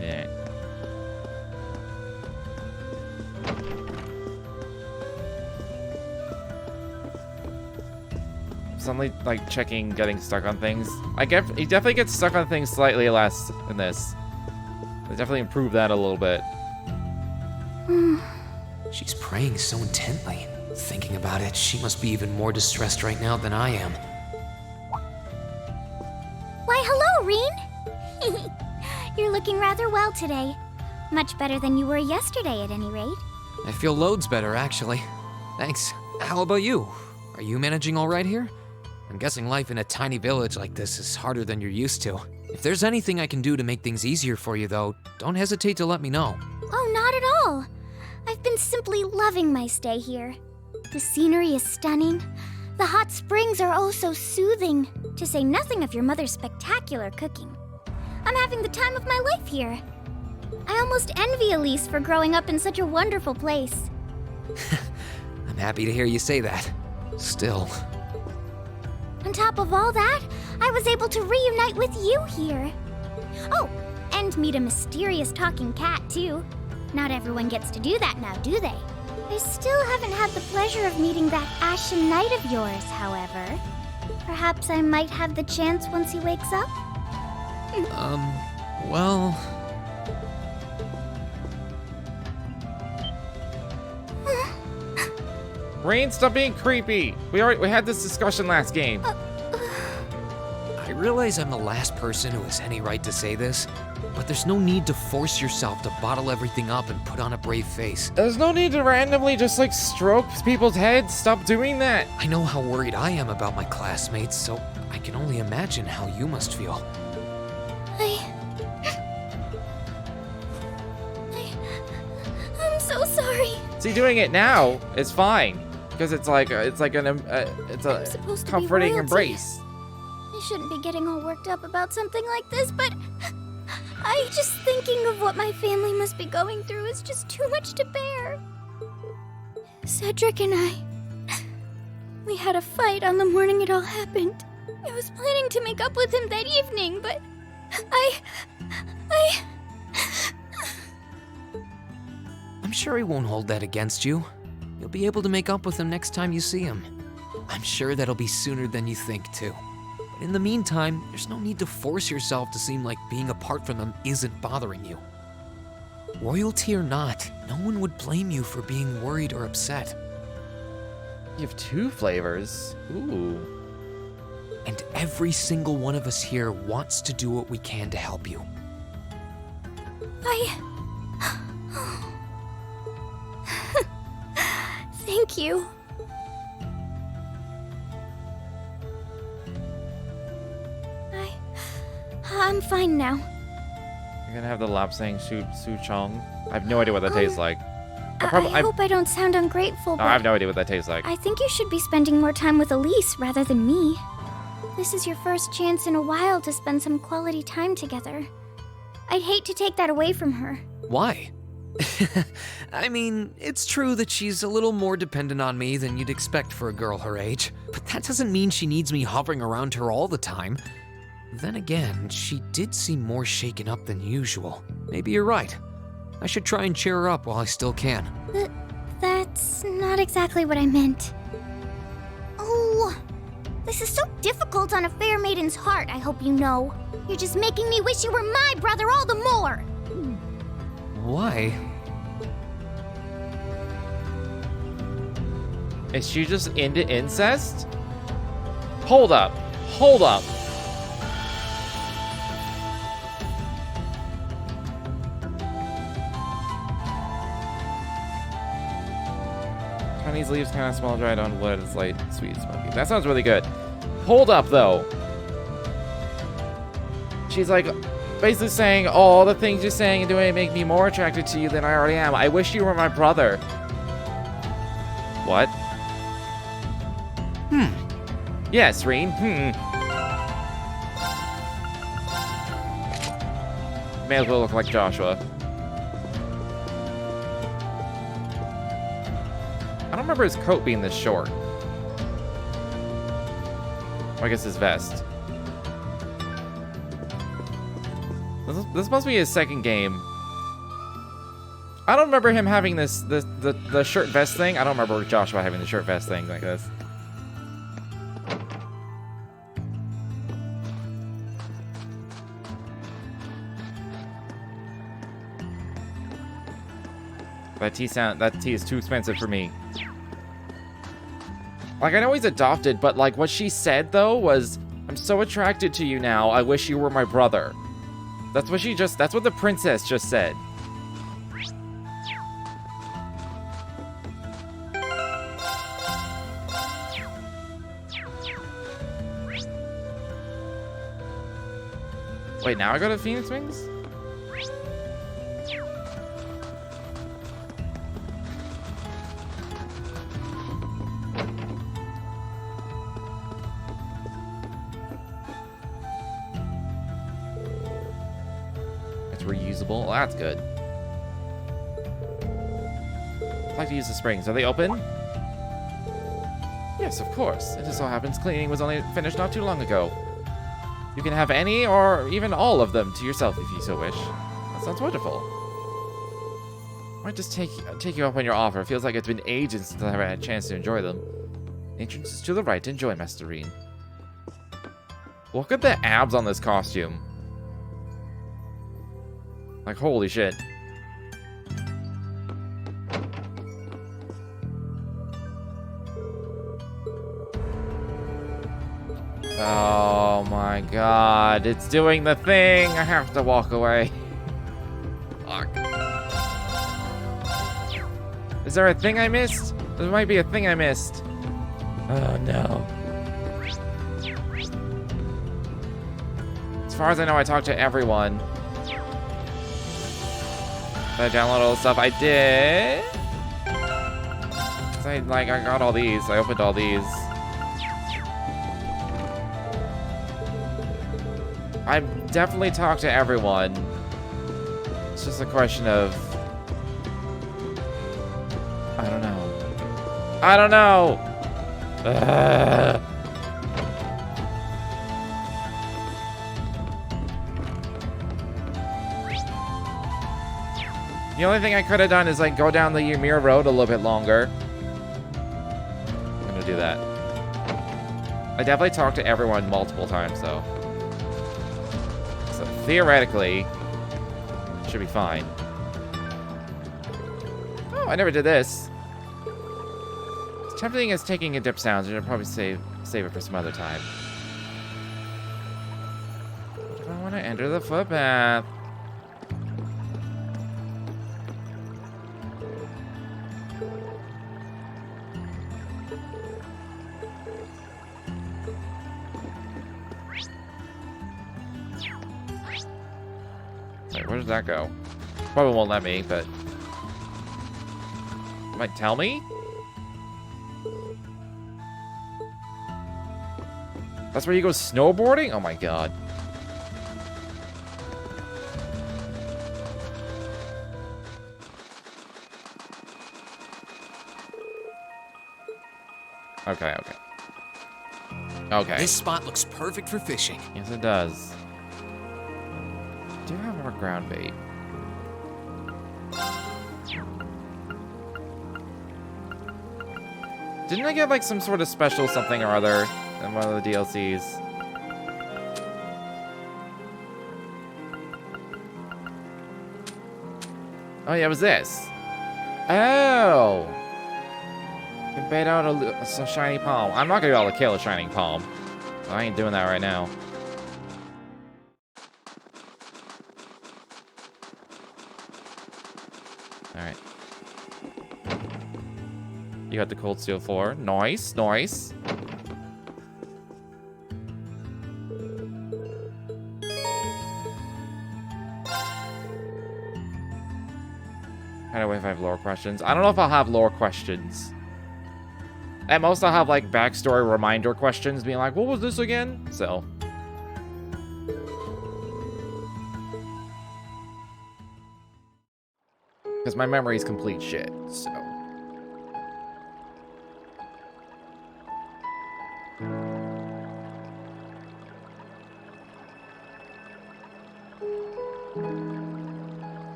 Yeah. Suddenly, like, checking, getting stuck on things. He definitely gets stuck on things slightly less in this. They definitely improved that a little bit. She's praying so intently. Thinking about it, she must be even more distressed right now than I am. Why, hello, Reen! You're looking rather well today. Much better than you were yesterday, at any rate. I feel loads better, actually. Thanks. How about you? Are you managing all right here? I'm guessing life in a tiny village like this is harder than you're used to. If there's anything I can do to make things easier for you, though, don't hesitate to let me know. Oh, not at all. I've been simply loving my stay here. The scenery is stunning. The hot springs are oh so soothing, to say nothing of your mother's spectacular cooking. I'm having the time of my life here. I almost envy Elise for growing up in such a wonderful place. I'm happy to hear you say that. Still. On top of all that, I was able to reunite with you here. Oh, and meet a mysterious talking cat, too. Not everyone gets to do that now, do they? I still haven't had the pleasure of meeting that Ashen Knight of yours, however. Perhaps I might have the chance once he wakes up? Well... Rain, stop being creepy! We had this discussion last game. I realize I'm the last person who has any right to say this, but there's no need to force yourself to bottle everything up and put on a brave face. There's no need to randomly just like stroke people's heads. Stop doing that. I know how worried I am about my classmates, so I can only imagine how you must feel. I'm so sorry. See, doing it now is fine because it's a comforting embrace. I shouldn't be getting all worked up about something like this, but just thinking of what my family must be going through is just too much to bear. Cedric and we had a fight on the morning it all happened. I was planning to make up with him that evening, but I'm sure he won't hold that against you. You'll be able to make up with him next time you see him. I'm sure that'll be sooner than you think, too. But in the meantime, there's no need to force yourself to seem like being apart from them isn't bothering you. Royalty or not, no one would blame you for being worried or upset. You have 2 flavors. Ooh. And every single one of us here wants to do what we can to help you. Thank you. I'm fine now. You're gonna have the lapsang souchong. I have no idea what that tastes like. I hope I don't sound ungrateful, but I have no idea what that tastes like. I think you should be spending more time with Elise rather than me. This is your first chance in a while to spend some quality time together. I'd hate to take that away from her. Why? I mean, it's true that she's a little more dependent on me than you'd expect for a girl her age, but that doesn't mean she needs me hovering around her all the time. Then again, she did seem more shaken up than usual. Maybe you're right. I should try and cheer her up while I still can. That's not exactly what I meant. Oh, this is so difficult on a fair maiden's heart, I hope you know. You're just making me wish you were my brother all the more. Why? Is she just into incest? Hold up. Hold up. Chinese leaves kind of smell dried on wood. It's light, sweet, smoky. That sounds really good. Hold up, though. She's like basically saying, all the things you're saying and doing make me more attracted to you than I already am. I wish you were my brother. What? Yes, Reen. May as well look like Joshua. I don't remember his coat being this short. Or I guess his vest. This must be his second game. I don't remember him having the shirt vest thing. I don't remember Joshua having the shirt vest thing like this. That tea is too expensive for me. Like, I know he's adopted, but like what she said though was, I'm so attracted to you now, I wish you were my brother. That's what that's what the princess just said. Wait, now I go to Phoenix Wings? Reusable. Well, that's good. I'd like to use the springs. Are they open? Yes, of course. It just so happens cleaning was only finished not too long ago. You can have any or even all of them to yourself if you so wish. That sounds wonderful. I might just take you up on your offer. It feels like it's been ages since I've had a chance to enjoy them. Entrance is to the right. Enjoy, Master Reen. Look at the abs on this costume. Like, holy shit. Oh my god. It's doing the thing. I have to walk away. Fuck. Is there a thing I missed? There might be a thing I missed. Oh no. As far as I know, I talked to everyone. I download all the stuff. I did. I got all these. I opened all these. I've definitely talked to everyone. It's just a question of... I don't know. I don't know! Ugh. The only thing I could have done is like go down the Ymir Road a little bit longer. I'm gonna do that. I definitely talked to everyone multiple times though. So theoretically, it should be fine. Oh, I never did this. It's tempting as taking a dip sounds. I'll probably save it for some other time. What if I want to enter the footpath? Where does that go? Probably won't let me, but... It might tell me? That's where you go snowboarding? Oh my god. Okay, okay. Okay. This spot looks perfect for fishing. Yes, it does. Do you have more ground bait? Didn't I get like some sort of special something or other in one of the DLCs? Oh yeah, it was this. Oh! bait out a shiny palm. I'm not gonna be able to kill a shining palm. I ain't doing that right now. Alright. You got the cold steel 4. Nice, nice. How do I have lore questions? I don't know if I'll have lore questions. At most, I'll have, like, backstory reminder questions, being like, what was this again? So. Because my memory is complete shit, so.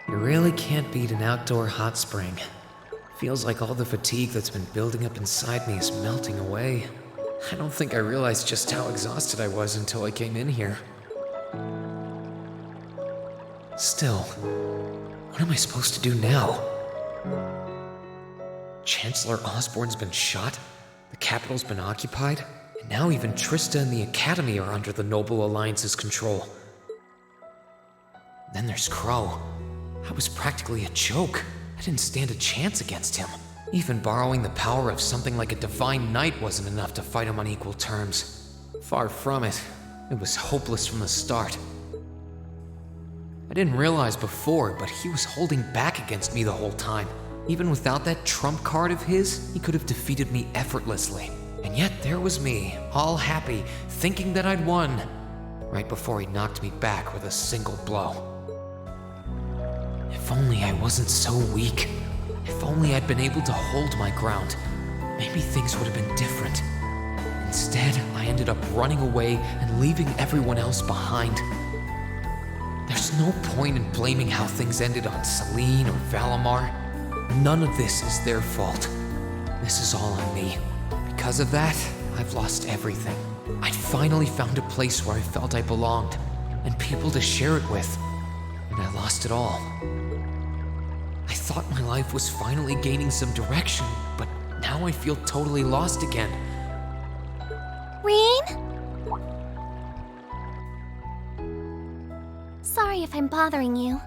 You really can't beat an outdoor hot spring. Feels like all the fatigue that's been building up inside me is melting away. I don't think I realized just how exhausted I was until I came in here. Still, what am I supposed to do now? Chancellor Osborne's been shot, the capital's been occupied, and now even Trista and the Academy are under the Noble Alliance's control. Then there's Crow. I was practically a joke. I didn't stand a chance against him. Even borrowing the power of something like a divine knight wasn't enough to fight him on equal terms. Far from it. It was hopeless from the start. I didn't realize before, but he was holding back against me the whole time. Even without that trump card of his, he could have defeated me effortlessly. And yet there was me, all happy, thinking that I'd won, right before he knocked me back with a single blow. If only I wasn't so weak. If only I'd been able to hold my ground. Maybe things would have been different. Instead, I ended up running away and leaving everyone else behind. There's no point in blaming how things ended on Celine or Valimar. None of this is their fault. This is all on me. Because of that, I've lost everything. I'd finally found a place where I felt I belonged, and people to share it with, and I lost it all. I thought my life was finally gaining some direction, but now I feel totally lost again. Reen? Sorry if I'm bothering you.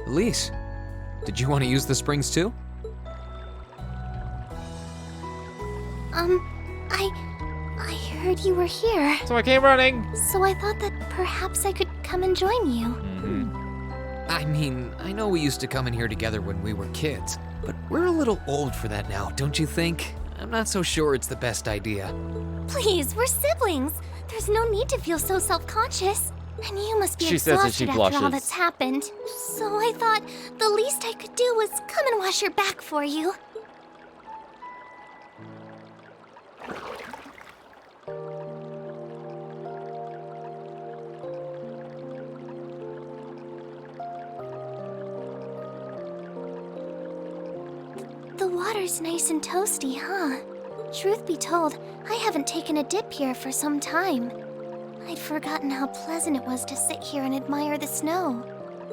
Elise, did you want to use the springs too? I heard you were here. So I came running. So I thought that perhaps I could come and join you. I mean, I know we used to come in here together when we were kids, but we're a little old for that now, don't you think? I'm not so sure it's the best idea. Please, we're siblings. There's no need to feel so self-conscious. And you must be She says as she exhausted after all blushes. that's happened. So I thought the least I could do was come and wash your back for you. The water's nice and toasty, huh? Truth be told, I haven't taken a dip here for some time. I'd forgotten how pleasant it was to sit here and admire the snow.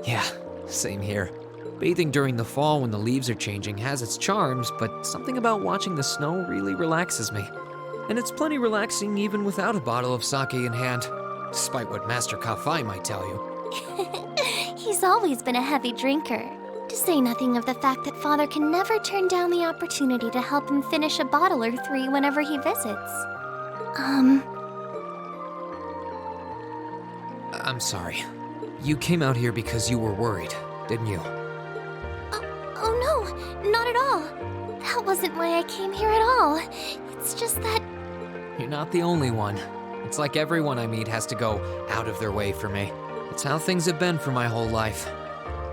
Yeah, same here. Bathing during the fall when the leaves are changing has its charms, but something about watching the snow really relaxes me. And it's plenty relaxing even without a bottle of sake in hand, despite what Master Kafai might tell you. He's always been a heavy drinker. To say nothing of the fact that Father can never turn down the opportunity to help him finish a bottle or 3 whenever he visits. I'm sorry. You came out here because you were worried, didn't you? Oh no, not at all. That wasn't why I came here at all. It's just that... You're not the only one. It's like everyone I meet has to go out of their way for me. It's how things have been for my whole life.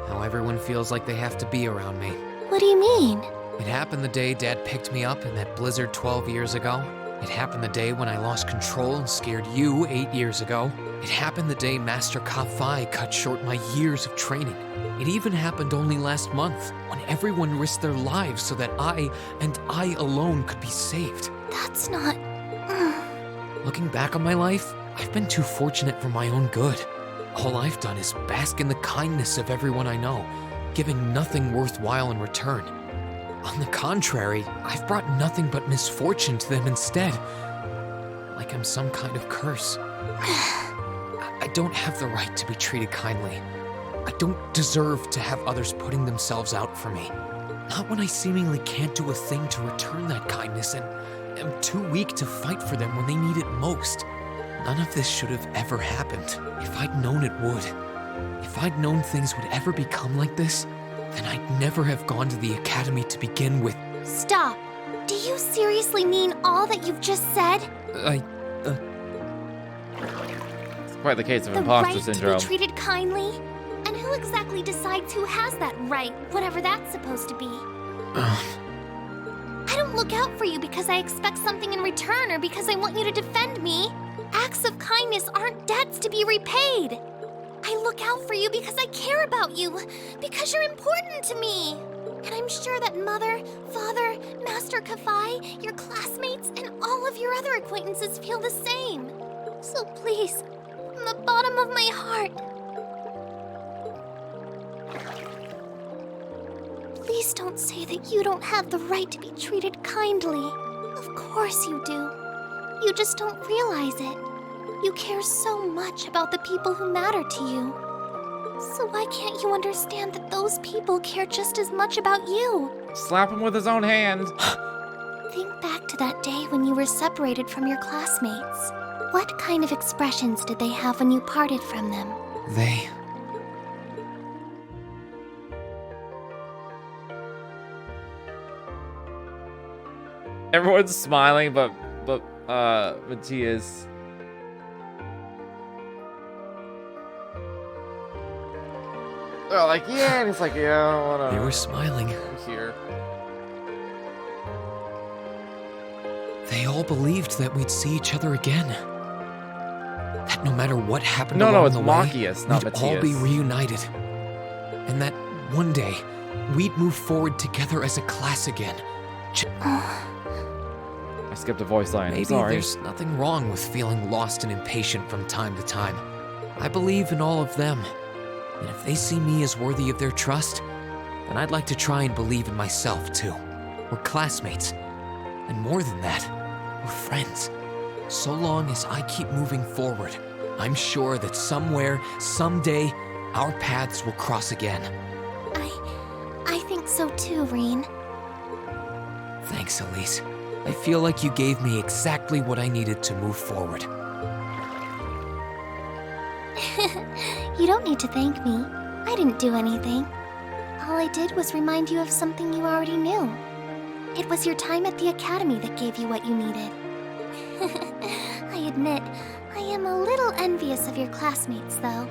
How everyone feels like they have to be around me. What do you mean? It happened the day Dad picked me up in that blizzard 12 years ago. It happened the day when I lost control and scared you 8 years ago. It happened the day Master Kafai cut short my years of training. It even happened only last month, when everyone risked their lives so that I, and I alone, could be saved. That's not... Looking back on my life, I've been too fortunate for my own good. All I've done is bask in the kindness of everyone I know, giving nothing worthwhile in return. On the contrary, I've brought nothing but misfortune to them instead. Like I'm some kind of curse. I don't have the right to be treated kindly. I don't deserve to have others putting themselves out for me. Not when I seemingly can't do a thing to return that kindness and am too weak to fight for them when they need it most. None of this should have ever happened. If I'd known it would. If I'd known things would ever become like this, then I'd never have gone to the academy to begin with. Stop. Do you seriously mean all that you've just said? It's quite the case of The imposter right syndrome. to be treated kindly? And who exactly decides who has that right, whatever that's supposed to be? I don't look out for you because I expect something in return or because I want you to defend me. Acts of kindness aren't debts to be repaid. I look out for you because I care about you, because you're important to me. And I'm sure that Mother, Father, Master Kafai, your classmates, and all of your other acquaintances feel the same. So please, from the bottom of my heart, please don't say that you don't have the right to be treated kindly. Of course you do. You just don't realize it. You care so much about the people who matter to you. So why can't you understand that those people care just as much about you? Slap him with his own hand. Think back to that day when you were separated from your classmates. What kind of expressions did they have when you parted from them? They... Everyone's smiling, but Matthias. They're like, yeah, and he's like, yeah, I don't wanna. They were smiling. Here. They all believed that we'd see each other again. That no matter what happened No, along it's the way, Machias, not we'd all be Matthias. reunited. And that one day, we'd move forward together as a class again. I skipped a voice line. I'm Maybe sorry. there's nothing wrong with feeling lost and impatient from time to time. I believe in all of them. And if they see me as worthy of their trust, then I'd like to try and believe in myself too. We're classmates. And more than that, we're friends. So long as I keep moving forward, I'm sure that somewhere, someday, our paths will cross again. I think so too, Reen. Thanks, Elise. I feel like you gave me exactly what I needed to move forward. You don't need to thank me. I didn't do anything. All I did was remind you of something you already knew. It was your time at the academy that gave you what you needed. I admit, I am a little envious of your classmates, though.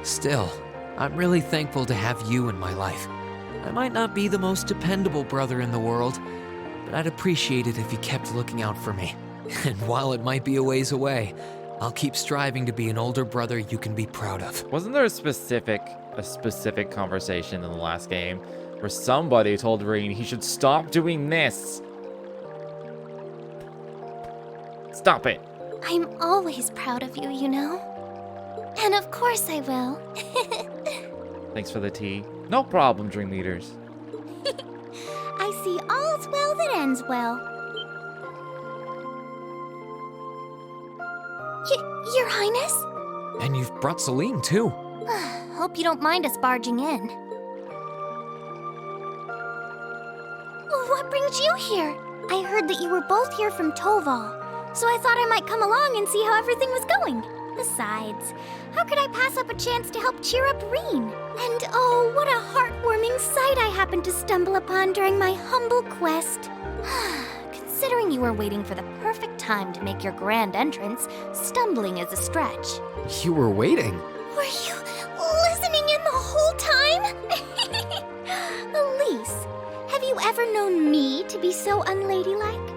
Still, I'm really thankful to have you in my life. I might not be the most dependable brother in the world, but I'd appreciate it if you kept looking out for me. And while it might be a ways away, I'll keep striving to be an older brother you can be proud of. Wasn't there a specific conversation in the last game where somebody told Reen he should stop doing this? Stop it. I'm always proud of you, you know? And of course I will. Thanks for the tea. No problem, Dream Leaders. I see all's well that ends well. Your Highness? And you've brought Celine, too. Hope you don't mind us barging in. What brings you here? I heard that you were both here from Toval, so I thought I might come along and see how everything was going. Besides, how could I pass up a chance to help cheer up Reen? And oh, what a heartwarming sight I happened to stumble upon during my humble quest. Considering you were waiting for the perfect time to make your grand entrance, stumbling is a stretch. You were waiting? Were you listening in the whole time? Elise, have you ever known me to be so unladylike?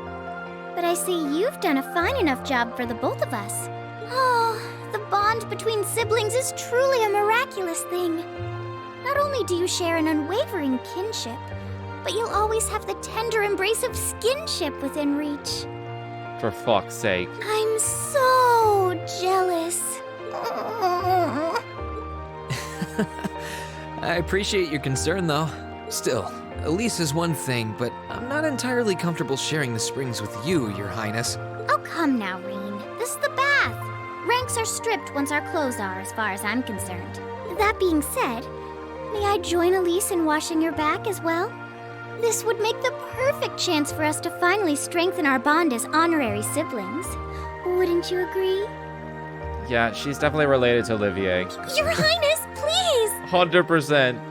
But I see you've done a fine enough job for the both of us. Oh, the bond between siblings is truly a miraculous thing. Not only do you share an unwavering kinship, but you'll always have the tender embrace of skinship within reach. For fuck's sake. I'm so jealous. I appreciate your concern, though. Still, Elise is one thing, but I'm not entirely comfortable sharing the springs with you, Your Highness. Oh, come now, Reen. This is the bath. Ranks are stripped once our clothes are, as far as I'm concerned. That being said, may I join Elise in washing your back as well? This would make the perfect chance for us to finally strengthen our bond as honorary siblings. Wouldn't you agree? Yeah, she's definitely related to Olivier. Your Highness, please! 100%.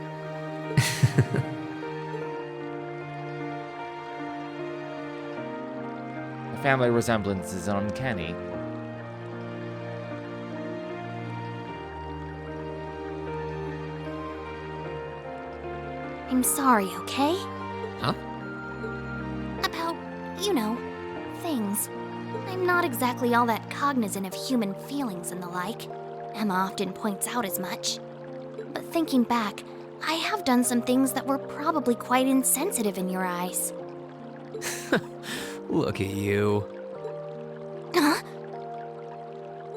The family resemblance is uncanny. I'm sorry, okay? Huh? About, you know, things. I'm not exactly all that cognizant of human feelings and the like. Emma often points out as much. But thinking back, I have done some things that were probably quite insensitive in your eyes. Look at you. Huh?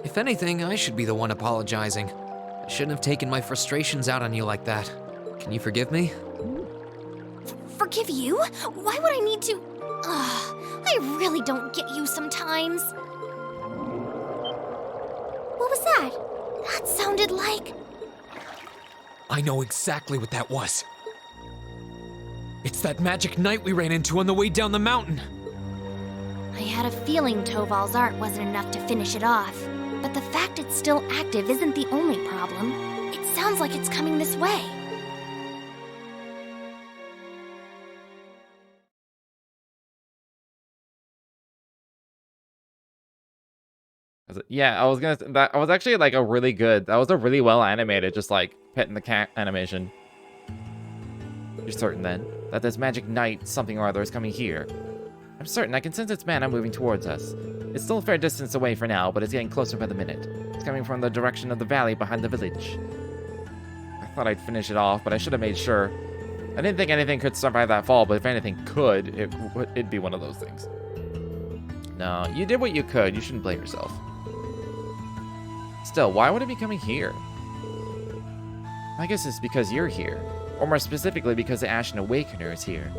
If anything, I should be the one apologizing. I shouldn't have taken my frustrations out on you like that. Can you forgive me? Forgive you? Why would I need to? I really don't get you sometimes. What was that? That sounded like... I know exactly what that was. It's that magic knight we ran into on the way down the mountain. I had a feeling Toval's art wasn't enough to finish it off. But the fact it's still active isn't the only problem. It sounds like it's coming this way. Yeah, I was gonna. That was actually like a really good. That was a really well animated, just like petting the cat animation. You're certain then that this magic knight something or other is coming here? I'm certain I can sense its mana moving towards us. It's still a fair distance away for now, but it's getting closer by the minute. It's coming from the direction of the valley behind the village. I thought I'd finish it off, but I should have made sure. I didn't think anything could survive that fall, but if anything could, it'd be one of those things. No, you did what you could. You shouldn't blame yourself. Still, why would it be coming here? I guess it's because you're here. Or more specifically, because the Ashen Awakener is here.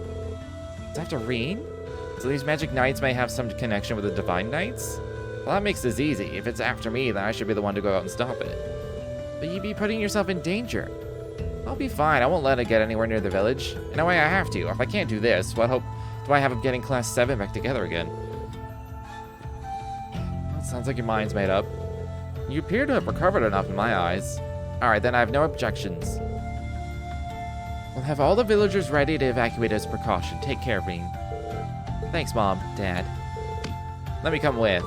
It's after Reen? So these magic knights may have some connection with the Divine Knights? Well, that makes this easy. If it's after me, then I should be the one to go out and stop it. But you'd be putting yourself in danger. I'll be fine. I won't let it get anywhere near the village. In a way, I have to. If I can't do this, what hope do I have of getting Class 7 back together again? Well, sounds like your mind's made up. You appear to have recovered enough in my eyes. Alright, then I have no objections. We'll have all the villagers ready to evacuate as a precaution. Take care, Reen. Thanks, Mom, Dad. Let me come with.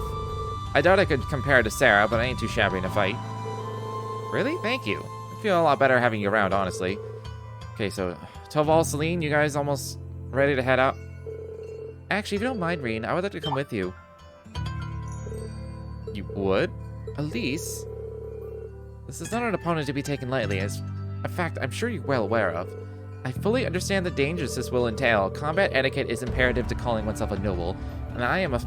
I doubt I could compare to Sarah, but I ain't too shabby in a fight. Really? Thank you. I feel a lot better having you around, honestly. Okay, so Toval, Celine, you guys almost ready to head out? Actually, if you don't mind, Reen, I would like to come with you. You would? Elise? This is not an opponent to be taken lightly, as a fact I'm sure you're well aware of. I fully understand the dangers this will entail. Combat etiquette is imperative to calling oneself a noble, and I am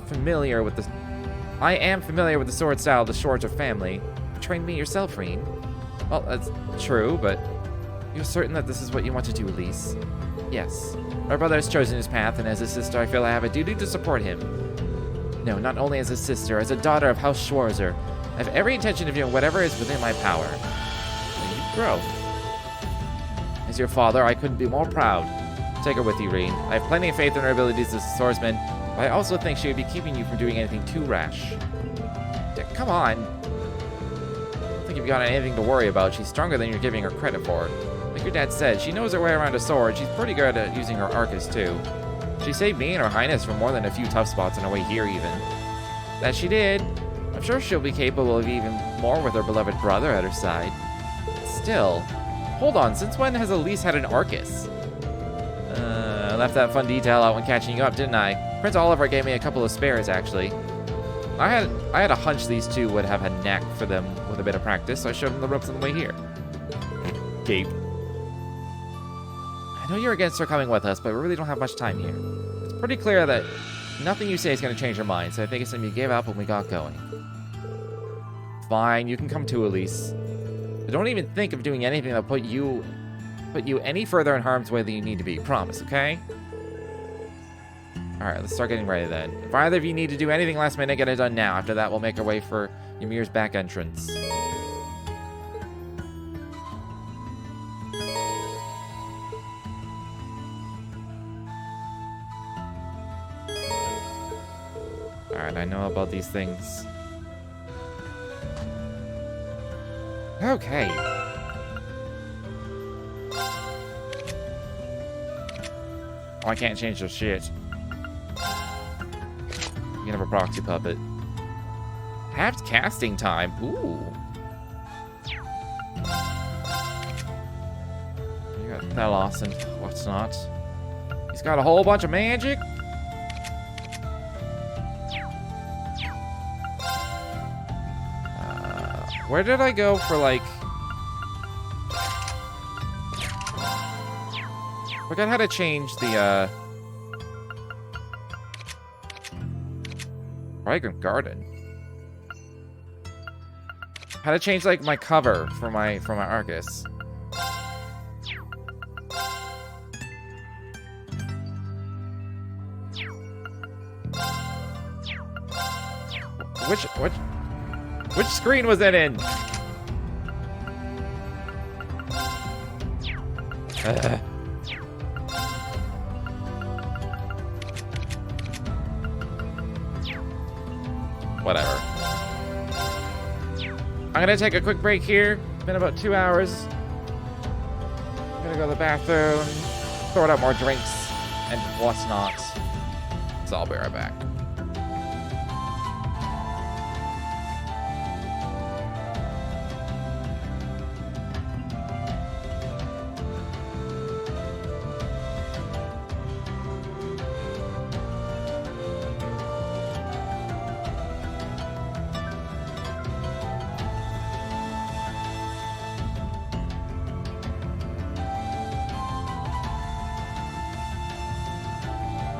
familiar with the sword style of the Shorter family. You trained me yourself, Reen. Well, that's true, but you're certain that this is what you want to do, Elise? Yes. My brother has chosen his path, and as his sister, I feel I have a duty to support him. No, not only as a sister, as a daughter of House Schwarzer. I have every intention of doing whatever is within my power. When you grow. As your father, I couldn't be more proud. Take her with you, Reen. I have plenty of faith in her abilities as a swordsman, but I also think she would be keeping you from doing anything too rash. Come on. I don't think you've got anything to worry about. She's stronger than you're giving her credit for. Like your dad said, she knows her way around a sword. She's pretty good at using her arcus, too. She saved me and her highness from more than a few tough spots on her way here, even. That she did. I'm sure she'll be capable of even more with her beloved brother at her side. Still, hold on, since when has Elise had an arcus? I left that fun detail out when catching you up, didn't I? Prince Oliver gave me a couple of spares, actually. I had a hunch these two would have a knack for them with a bit of practice, so I showed them the ropes on the way here. Gape. I know you're against her coming with us, but we really don't have much time here. It's pretty clear that nothing you say is going to change her mind, so I think it's time you gave up when we got going. Fine, you can come too, Elise. So don't even think of doing anything that'll put you any further in harm's way than you need to be. Promise, okay? Alright, let's start getting ready then. If either of you need to do anything last minute, get it done now. After that, we'll make our way for Ymir's back entrance. Alright, I know about these things. Okay. Oh, I can't change their shit. You can have a proxy puppet. Halved casting time. Ooh. You got TLoH and what's not. He's got a whole bunch of magic. Where did I go for, like... Forgot how to change the, Fragrant Garden. How to change, like, my cover for my Arcus. Which screen was it in? Whatever. I'm gonna take a quick break here. It's been about 2 hours. I'm gonna go to the bathroom, sort out more drinks and what's not. So I'll be right back.